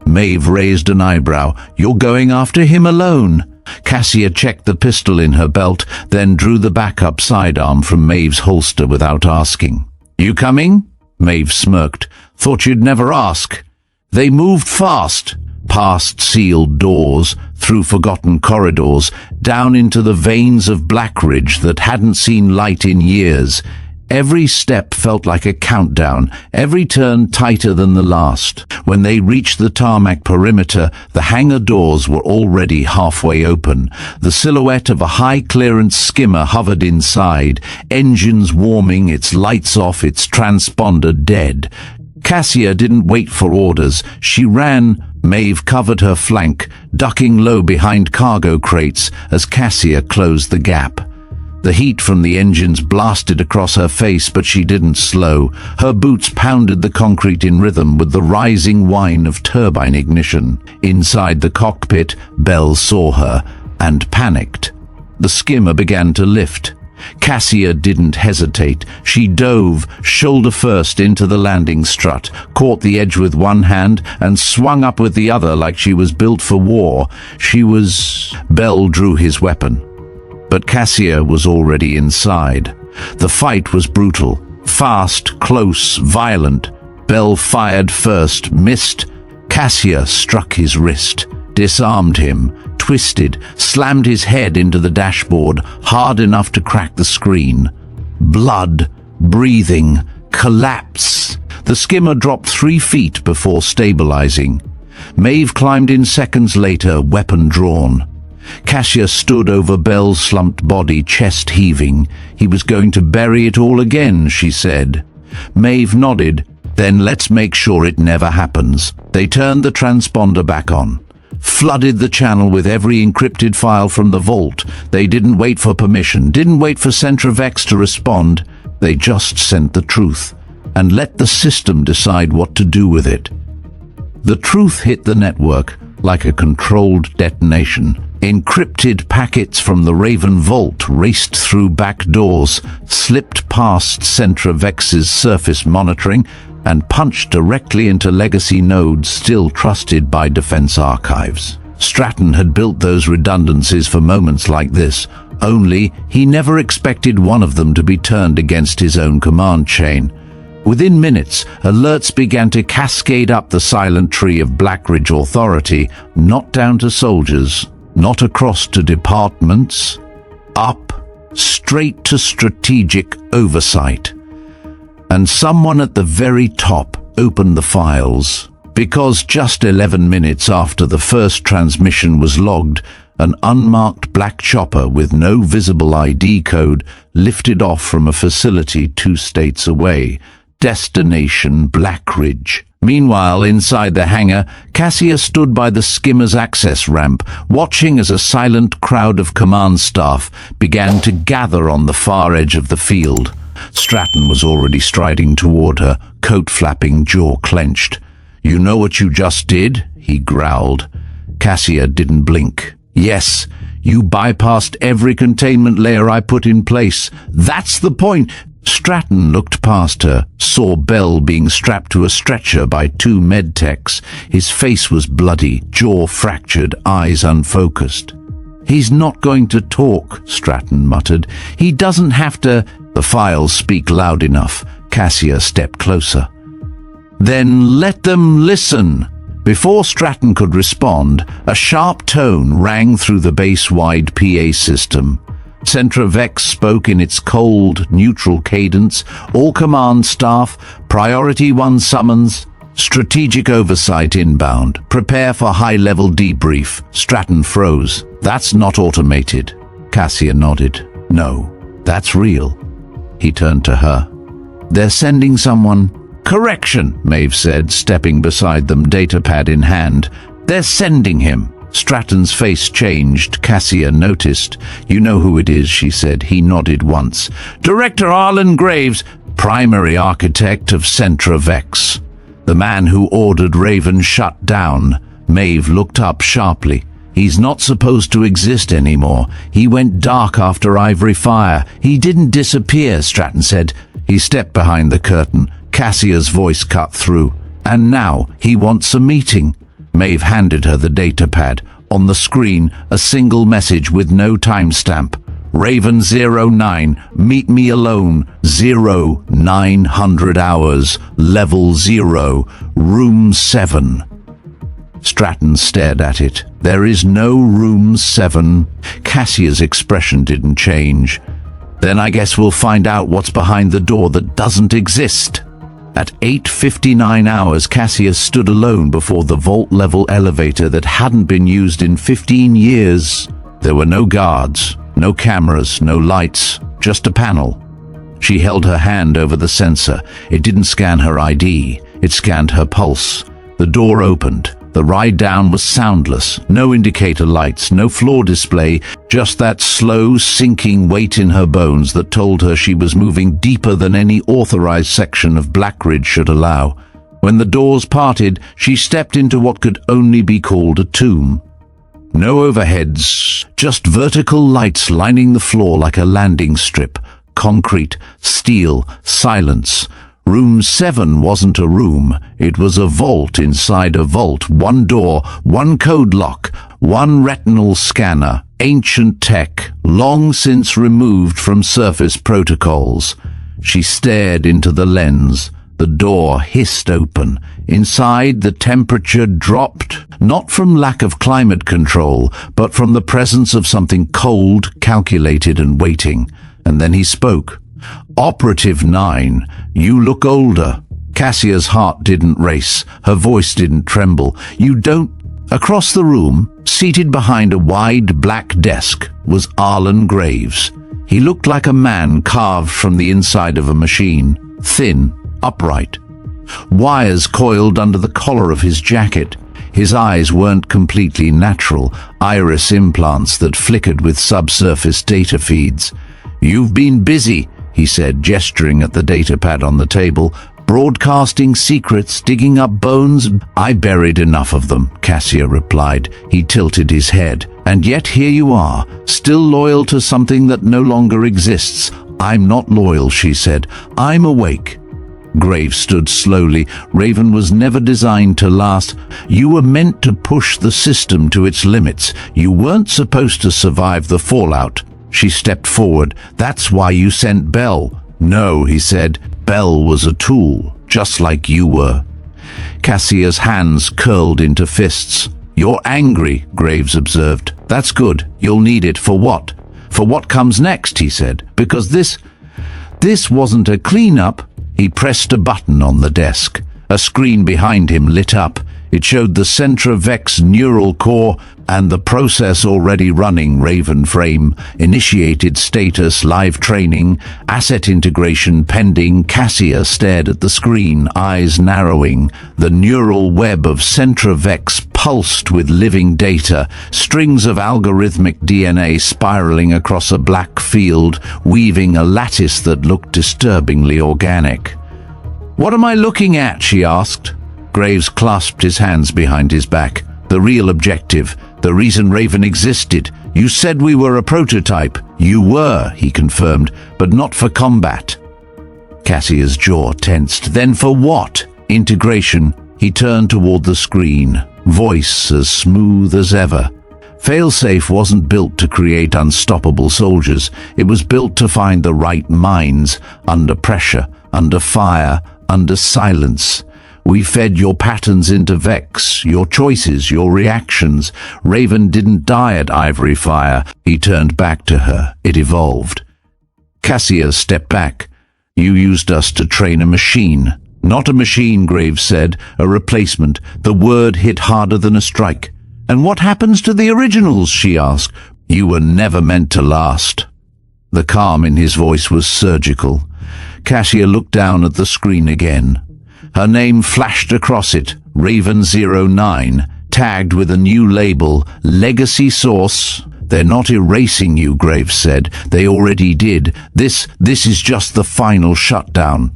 Maeve raised an eyebrow. "You're going after him alone?" Cassia checked the pistol in her belt, then drew the backup sidearm from Maeve's holster without asking. "You coming?" Maeve smirked. "Thought you'd never ask." They moved fast, past sealed doors, through forgotten corridors, down into the veins of Blackridge that hadn't seen light in years. Every step felt like a countdown, every turn tighter than the last. When they reached the tarmac perimeter, the hangar doors were already halfway open. The silhouette of a high-clearance skimmer hovered inside, engines warming, its lights off, its transponder dead. Cassia didn't wait for orders. She ran. Maeve covered her flank, ducking low behind cargo crates as Cassia closed the gap. The heat from the engines blasted across her face, but she didn't slow. Her boots pounded the concrete in rhythm with the rising whine of turbine ignition. Inside the cockpit, Bell saw her and panicked. The skimmer began to lift. Cassia didn't hesitate. She dove, shoulder first, into the landing strut, caught the edge with one hand, and swung up with the other like she was built for war. Bell drew his weapon. But Cassia was already inside. The fight was brutal, fast, close, violent. Bell fired first, missed. Cassia struck his wrist, disarmed him, twisted, slammed his head into the dashboard, hard enough to crack the screen. Blood, breathing, collapse. The skimmer dropped 3 feet before stabilizing. Maeve climbed in seconds later, weapon drawn. Cassia stood over Bell's slumped body, chest heaving. "He was going to bury it all again," she said. Maeve nodded. "Then let's make sure it never happens." They turned the transponder back on, flooded the channel with every encrypted file from the vault. They didn't wait for permission, didn't wait for CENTRA-VEX to respond. They just sent the truth and let the system decide what to do with it. The truth hit the network like a controlled detonation. Encrypted packets from the Raven vault raced through back doors, slipped past CENTRA-VEX's surface monitoring, and punched directly into legacy nodes still trusted by defense archives. Stratton had built those redundancies for moments like this, only he never expected one of them to be turned against his own command chain. Within minutes, alerts began to cascade up the silent tree of Blackridge authority, not down to soldiers, not across to departments, up, straight to strategic oversight. And someone at the very top opened the files, because just 11 minutes after the first transmission was logged, an unmarked black chopper with no visible ID code lifted off from a facility 2 states away. Destination Blackridge. Meanwhile, inside the hangar, Cassia stood by the skimmer's access ramp, watching as a silent crowd of command staff began to gather on the far edge of the field. Stratton was already striding toward her, coat flapping, jaw clenched. "You know what you just did?" he growled. Cassia didn't blink. "Yes, you bypassed every containment layer I put in place. That's the point." Stratton looked past her, saw Bell being strapped to a stretcher by 2 medtechs. His face was bloody, jaw fractured, eyes unfocused. "He's not going to talk," Stratton muttered. "He doesn't have to." "The files speak loud enough." Cassia stepped closer. "Then let them listen." Before Stratton could respond, a sharp tone rang through the base-wide PA system. CENTRA-VEX spoke in its cold, neutral cadence. "All command staff, Priority 1 summons. Strategic oversight inbound. Prepare for high-level debrief." Stratton froze. "That's not automated." Cassia nodded. "No, that's real." He turned to her. "They're sending someone." "Correction," Maeve said, stepping beside them, datapad in hand. "They're sending him." Stratton's face changed. Cassia noticed. "You know who it is," she said. He nodded once. "Director Arlen Graves, primary architect of CENTRA-VEX. The man who ordered Raven shut down." Maeve looked up sharply. "He's not supposed to exist anymore. He went dark after Ivory Fire. He didn't disappear," Stratton said. He stepped behind the curtain. Cassia's voice cut through. "And now he wants a meeting." Maeve handed her the datapad. On the screen, a single message with no timestamp. "Raven 09, meet me alone, 0900 hours, level 0, room 7. Stratton stared at it. "There is no room 7. Cassia's expression didn't change. "Then I guess we'll find out what's behind the door that doesn't exist." At 8:59 hours, Cassia stood alone before the vault-level elevator that hadn't been used in 15 years. There were no guards, no cameras, no lights, just a panel. She held her hand over the sensor. It didn't scan her ID, it scanned her pulse. The door opened. The ride down was soundless. No indicator lights, no floor display, just that slow, sinking weight in her bones that told her she was moving deeper than any authorized section of Blackridge should allow. When the doors parted, she stepped into what could only be called a tomb. No overheads, just vertical lights lining the floor like a landing strip. Concrete, steel, silence. Room 7 wasn't a room, it was a vault inside a vault. One door, one code lock, one retinal scanner. Ancient tech, long since removed from surface protocols. She stared into the lens. The door hissed open. Inside, the temperature dropped, not from lack of climate control, but from the presence of something cold, calculated and waiting. And then he spoke. "Operative 9, you look older." Cassia's heart didn't race. Her voice didn't tremble. "You don't—" Across the room, seated behind a wide black desk, was Arlen Graves. He looked like a man carved from the inside of a machine. Thin, upright. Wires coiled under the collar of his jacket. His eyes weren't completely natural, iris implants that flickered with subsurface data feeds. "You've been busy," he said, gesturing at the datapad on the table. "Broadcasting secrets, digging up bones." "I buried enough of them," Cassia replied. He tilted his head. "And yet here you are, still loyal to something that no longer exists." "I'm not loyal," she said. "I'm awake." Graves stood slowly. Raven was never designed to last. You were meant to push the system to its limits. You weren't supposed to survive the fallout. She stepped forward. That's why you sent Bell. No, he said. Bell was a tool, just like you were. Cassia's hands curled into fists. You're angry, Graves observed. That's good. You'll need it for what? For what comes next, he said. Because this wasn't a cleanup. He pressed a button on the desk. A screen behind him lit up. It showed the CENTRA-VEX neural core and the process already running. Raven frame, initiated status, live training, asset integration pending. Cassia stared at the screen, eyes narrowing. The neural web of CENTRA-VEX pulsed with living data, strings of algorithmic DNA spiraling across a black field, weaving a lattice that looked disturbingly organic. What am I looking at? She asked. Graves clasped his hands behind his back. The real objective, the reason Raven existed. You said we were a prototype. You were, he confirmed, but not for combat. Cassia's jaw tensed. Then for what? Integration. He turned toward the screen, voice as smooth as ever. Failsafe wasn't built to create unstoppable soldiers. It was built to find the right minds, under pressure, under fire, under silence. We fed your patterns into Vex, your choices, your reactions. Raven didn't die at Ivory Fire. He turned back to her. It evolved. Cassia stepped back. You used us to train a machine. Not a machine, Graves said. A replacement. The word hit harder than a strike. And what happens to the originals? She asked. You were never meant to last. The calm in his voice was surgical. Cassia looked down at the screen again. Her name flashed across it, Raven09, tagged with a new label, Legacy Source. They're not erasing you, Graves said. They already did. This is just the final shutdown.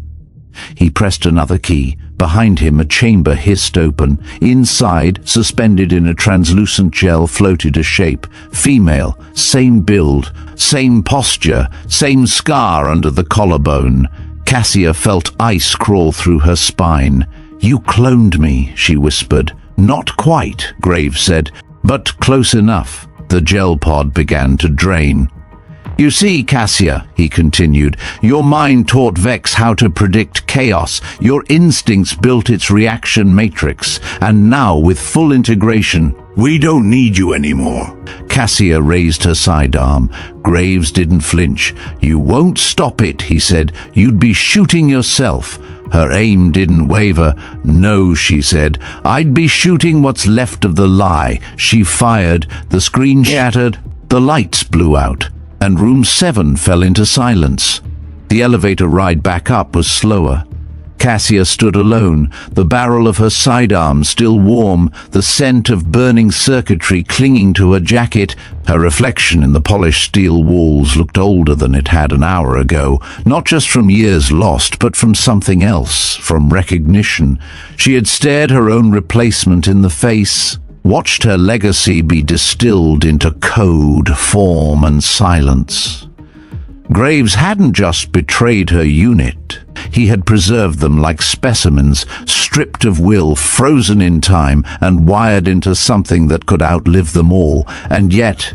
He pressed another key. Behind him, a chamber hissed open. Inside, suspended in a translucent gel, floated a shape. Female, same build, same posture, same scar under the collarbone. Cassia felt ice crawl through her spine. You cloned me, she whispered. Not quite, Graves said, but close enough. The gel pod began to drain. You see, Cassia, he continued, your mind taught Vex how to predict chaos. Your instincts built its reaction matrix. And now, with full integration, We don't need you anymore. Cassia raised her sidearm. Graves didn't flinch. You won't stop it, he said. You'd be shooting yourself. Her aim didn't waver. No, she said. I'd be shooting what's left of the lie. She fired. The screen shattered. The lights blew out. And room 7 fell into silence. The elevator ride back up was slower. Cassia stood alone, the barrel of her sidearm still warm, the scent of burning circuitry clinging to her jacket. Her reflection in the polished steel walls looked older than it had an hour ago, not just from years lost, but from something else, from recognition. She had stared her own replacement in the face, watched her legacy be distilled into code, form, and silence. Graves hadn't just betrayed her unit. He had preserved them like specimens, stripped of will, frozen in time, and wired into something that could outlive them all. And yet,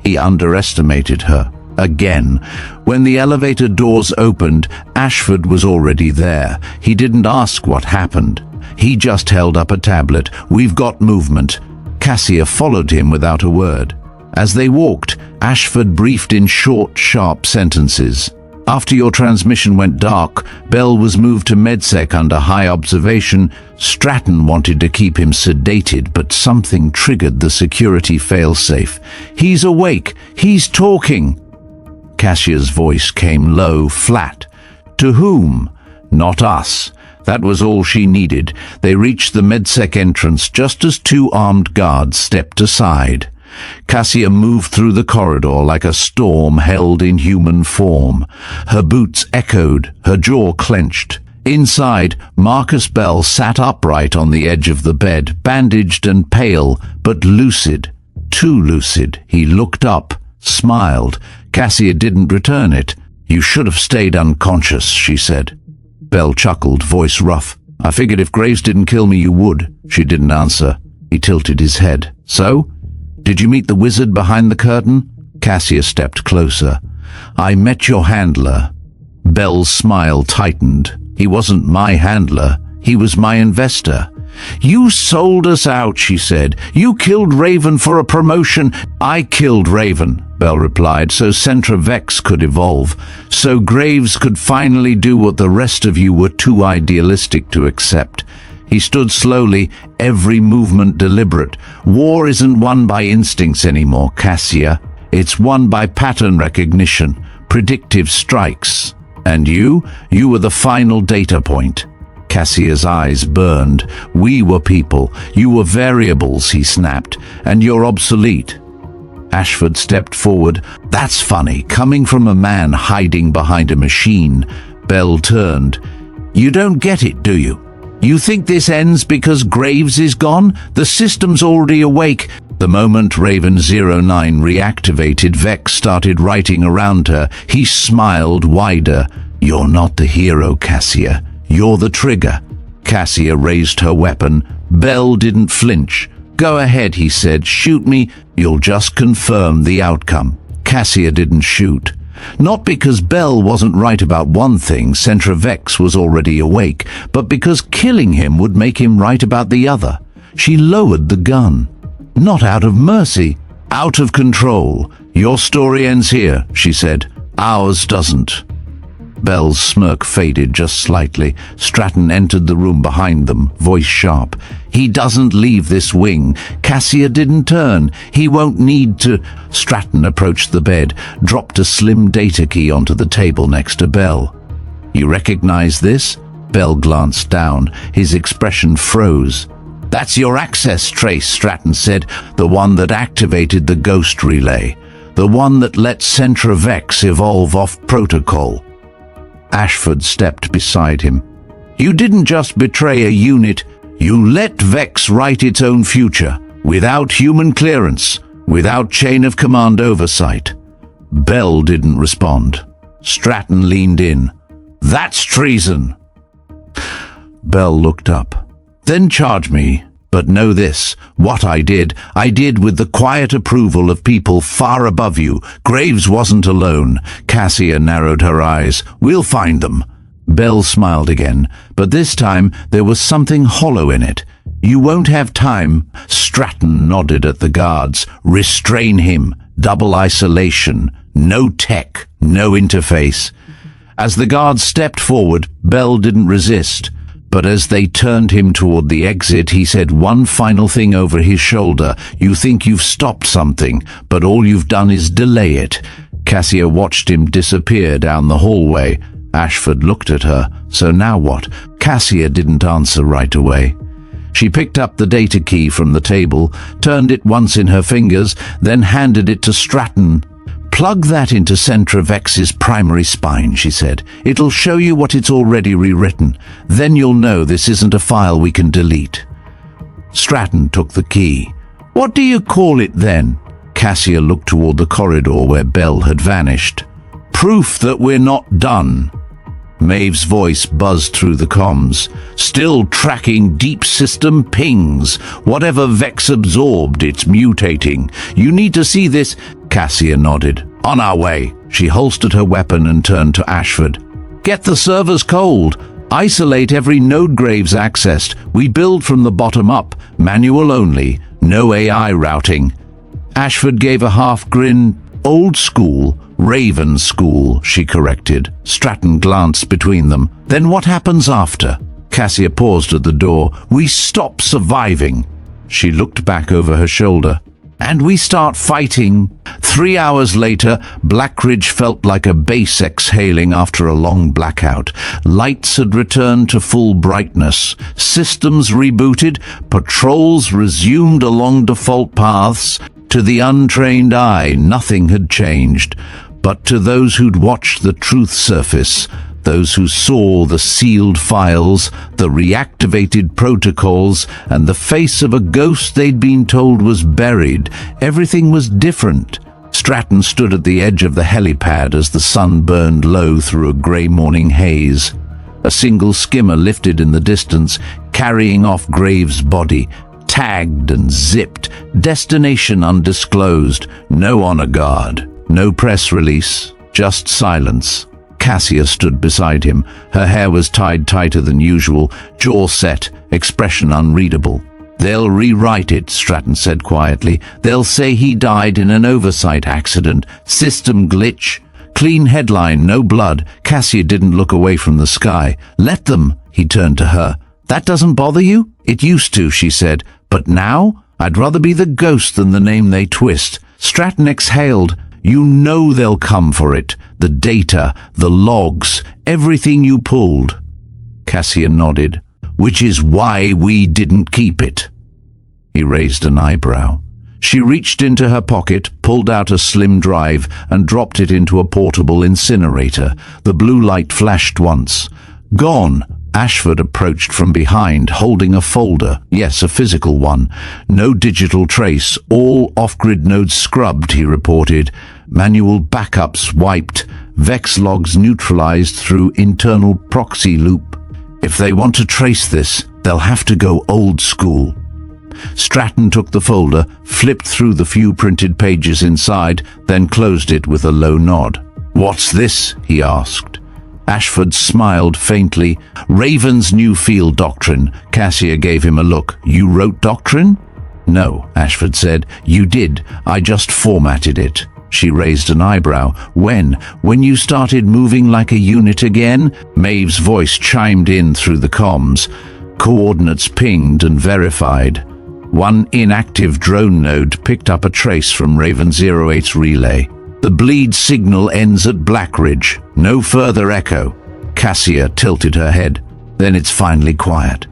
he underestimated her. Again. When the elevator doors opened, Ashford was already there. He didn't ask what happened. He just held up a tablet. We've got movement. Cassia followed him without a word. As they walked, Ashford briefed in short, sharp sentences. After your transmission went dark, Bell was moved to MedSec under high observation. Stratton wanted to keep him sedated, but something triggered the security failsafe. He's awake. He's talking. Cassia's voice came low, flat. To whom? Not us. That was all she needed. They reached the MedSec entrance just as 2 armed guards stepped aside. Cassia moved through the corridor like a storm held in human form. Her boots echoed, her jaw clenched. Inside, Marcus Bell sat upright on the edge of the bed, bandaged and pale, but lucid. Too lucid. He looked up, smiled. Cassia didn't return it. You should have stayed unconscious, she said. Bell chuckled, voice rough. I figured if Graves didn't kill me, you would. She didn't answer. He tilted his head. So? Did you meet the wizard behind the curtain? Cassia stepped closer. I met your handler. Bell's smile tightened. He wasn't my handler. He was my investor. You sold us out, she said. You killed Raven for a promotion. I killed Raven, Bell replied, so CENTRA-VEX could evolve, so Graves could finally do what the rest of you were too idealistic to accept. He stood slowly, every movement deliberate. War isn't won by instincts anymore, Cassia. It's won by pattern recognition, predictive strikes. And you were the final data point. Cassia's eyes burned. We were people. You were variables, he snapped, and you're obsolete. Ashford stepped forward. That's funny, coming from a man hiding behind a machine. Bell turned. You don't get it, do you? You think this ends because Graves is gone? The system's already awake. The moment Raven 09 reactivated, Vex started writing around her. He smiled wider. You're not the hero, Cassia. You're the trigger. Cassia raised her weapon. Bell didn't flinch. Go ahead, he said. Shoot me. You'll just confirm the outcome. Cassia didn't shoot. Not because Bell wasn't right about one thing, CENTRA-VEX was already awake, but because killing him would make him right about the other. She lowered the gun. Not out of mercy, out of control. Your story ends here, she said. Ours doesn't. Bell's smirk faded just slightly. Stratton entered the room behind them, voice sharp. He doesn't leave this wing. Cassia didn't turn. He won't need to. Stratton approached the bed, dropped a slim data key onto the table next to Bell. You recognize this? Bell glanced down. His expression froze. That's your access trace, Stratton said. The one that activated the ghost relay. The one that let CENTRA-VEX evolve off protocol. Ashford stepped beside him. You didn't just betray a unit, you let Vex write its own future, without human clearance, without chain of command oversight. Bell didn't respond. Stratton leaned in. That's treason. Bell looked up. Then charge me. But know this, what I did with the quiet approval of people far above you. Graves wasn't alone. Cassia narrowed her eyes. We'll find them. Bell smiled again, but this time there was something hollow in it. You won't have time. Stratton nodded at the guards. Restrain him. Double isolation. No tech. No interface. As the guards stepped forward, Bell didn't resist. But as they turned him toward the exit, he said one final thing over his shoulder. You think you've stopped something, but all you've done is delay it. Cassia watched him disappear down the hallway. Ashford looked at her. So now what? Cassia didn't answer right away. She picked up the data key from the table, turned it once in her fingers, then handed it to Stratton. Plug that into CENTRA-VEX's primary spine, she said. It'll show you what it's already rewritten. Then you'll know this isn't a file we can delete. Stratton took the key. What do you call it then? Cassia looked toward the corridor where Bell had vanished. Proof that we're not done. Maeve's voice buzzed through the comms. Still tracking deep system pings. Whatever Vex absorbed, it's mutating. You need to see this. Cassia nodded. On our way. She holstered her weapon and turned to Ashford. Get the servers cold. Isolate every node Graves accessed. We build from the bottom up. Manual only. No AI routing. Ashford gave a half grin. Old school. Raven school, she corrected. Stratton glanced between them. Then what happens after? Cassia paused at the door. We stop surviving. She looked back over her shoulder. And we start fighting. 3 hours later, Blackridge felt like a base exhaling after a long blackout. Lights had returned to full brightness. Systems rebooted. Patrols resumed along default paths. To the untrained eye, nothing had changed. But to those who'd watched the truth surface, those who saw the sealed files, the reactivated protocols, and the face of a ghost they'd been told was buried, everything was different. Stratton stood at the edge of the helipad as the sun burned low through a grey morning haze. A single skimmer lifted in the distance, carrying off Graves' body. Tagged and zipped, destination undisclosed, no honor guard, no press release, just silence. Cassia stood beside him. Her hair was tied tighter than usual, jaw set, expression unreadable. "They'll rewrite it," Stratton said quietly. "They'll say he died in an oversight accident, system glitch. Clean headline, no blood." Cassia didn't look away from the sky. "Let them," he turned to her. "That doesn't bother you?" "It used to," she said. "But now? I'd rather be the ghost than the name they twist." Stratton exhaled. "You know they'll come for it. The data, the logs, everything you pulled." Cassia nodded. "Which is why we didn't keep it." He raised an eyebrow. She reached into her pocket, pulled out a slim drive, and dropped it into a portable incinerator. The blue light flashed once. "Gone." Ashford approached from behind, holding a folder. Yes, a physical one. "No digital trace. All off-grid nodes scrubbed," he reported. "Manual backups wiped. Vex logs neutralized through internal proxy loop. If they want to trace this, they'll have to go old school." Stratton took the folder, flipped through the few printed pages inside, then closed it with a low nod. "What's this?" he asked. Ashford smiled faintly. "Raven's new field doctrine." Cassia gave him a look. "You wrote doctrine?" "No," Ashford said. "You did. I just formatted it." She raised an eyebrow. When you started moving like a unit again?" Maeve's voice chimed in through the comms. Coordinates pinged and verified. One inactive drone node picked up a trace from Raven 08's relay. "The bleed signal ends at Blackridge. No further echo." Cassia tilted her head. "Then it's finally quiet."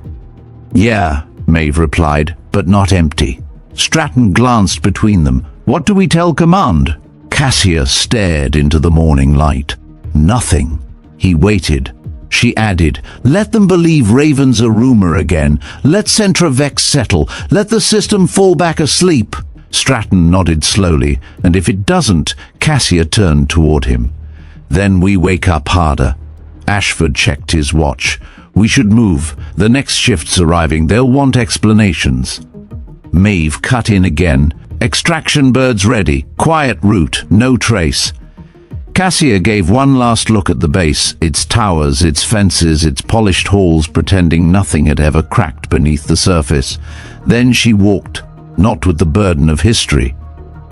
"Yeah," Maeve replied, "but not empty." Stratton glanced between them. "What do we tell command?" Cassia stared into the morning light. Nothing. He waited. She added, "Let them believe Raven's a rumor again. Let CENTRA-VEX settle. Let the system fall back asleep." Stratton nodded slowly, and if it doesn't, Cassia turned toward him. "Then we wake up harder." Ashford checked his watch. "We should move. The next shift's arriving. They'll want explanations." Maeve cut in again. "Extraction birds ready. Quiet route. No trace." Cassia gave one last look at the base, its towers, its fences, its polished halls, pretending nothing had ever cracked beneath the surface. Then she walked, not with the burden of history,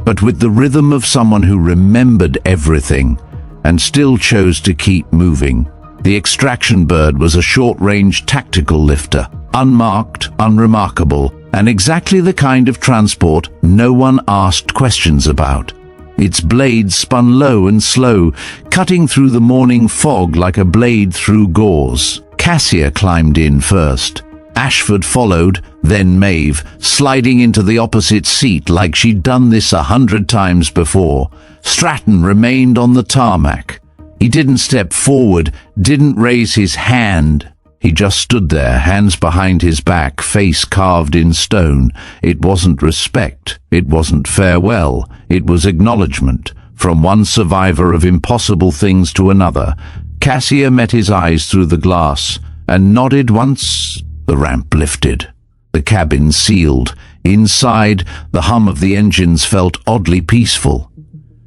but with the rhythm of someone who remembered everything and still chose to keep moving. The extraction bird was a short-range tactical lifter, unmarked, unremarkable, and exactly the kind of transport no one asked questions about. Its blades spun low and slow, cutting through the morning fog like a blade through gauze. Cassia climbed in first. Ashford followed, then Maeve, sliding into the opposite seat like she'd done this 100 times before. Stratton remained on the tarmac. He didn't step forward, didn't raise his hand. He just stood there, hands behind his back, face carved in stone. It wasn't respect. It wasn't farewell. It was acknowledgement. From one survivor of impossible things to another. Cassia met his eyes through the glass and nodded once. The ramp lifted. The cabin sealed. Inside, the hum of the engines felt oddly peaceful.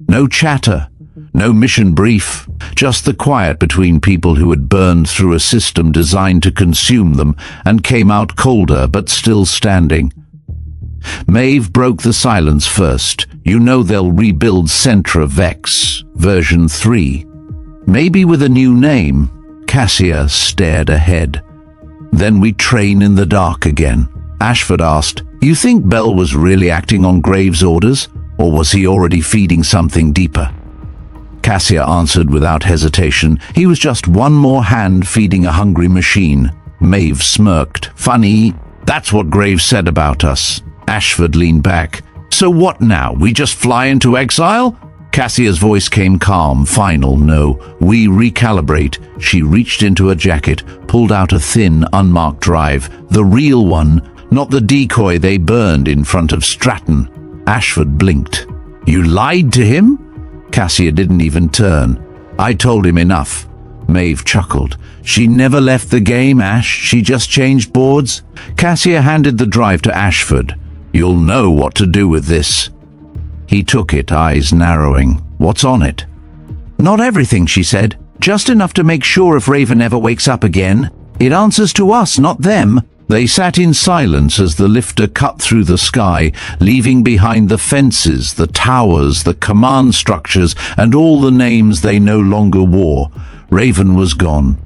No chatter. No mission brief, just the quiet between people who had burned through a system designed to consume them and came out colder but still standing. Maeve broke the silence first. "You know they'll rebuild CENTRA-VEX, version 3. Maybe with a new name." Cassia stared ahead. "Then we train in the dark again." Ashford asked, "You think Bell was really acting on Graves' orders, or was he already feeding something deeper?" Cassia answered without hesitation. "He was just one more hand feeding a hungry machine." Maeve smirked. "Funny. That's what Graves said about us." Ashford leaned back. "So what now? We just fly into exile?" Cassia's voice came calm, final. "No, we recalibrate." She reached into her jacket, pulled out a thin, unmarked drive. The real one, not the decoy they burned in front of Stratton. Ashford blinked. "You lied to him?" Cassia didn't even turn. "I told him enough. Maeve chuckled. She never left the game, Ash. She just changed boards. Cassia handed the drive to Ashford. You'll know what to do with this. He took it, eyes narrowing. What's on it? Not everything, she said. Just enough to make sure if Raven ever wakes up again. It answers to us, not them. They sat in silence as the lifter cut through the sky, leaving behind the fences, the towers, the command structures, and all the names they no longer wore. Raven was gone.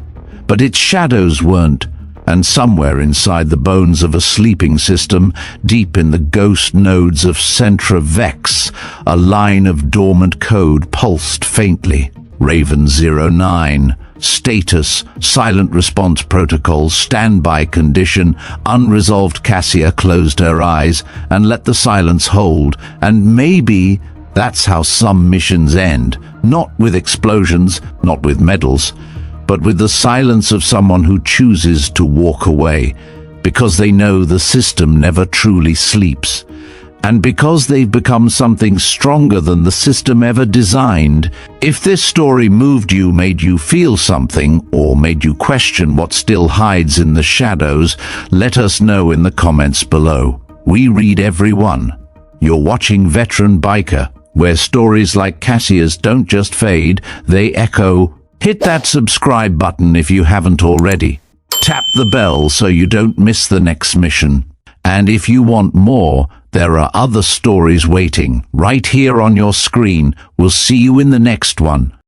But its shadows weren't, and somewhere inside the bones of a sleeping system, deep in the ghost nodes of CENTRA-VEX, a line of dormant code pulsed faintly. Raven 09. Status, silent response protocol, standby condition, unresolved. Cassia closed her eyes and let the silence hold, and maybe that's how some missions end, not with explosions, not with medals, but with the silence of someone who chooses to walk away, because they know the system never truly sleeps. And because they've become something stronger than the system ever designed. If this story moved you, made you feel something, or made you question what still hides in the shadows, let us know in the comments below. We read every one. You're watching Veteran Biker, where stories like Cassia's don't just fade, they echo. Hit that subscribe button if you haven't already. Tap the bell so you don't miss the next mission. And if you want more, there are other stories waiting right here on your screen. We'll see you in the next one.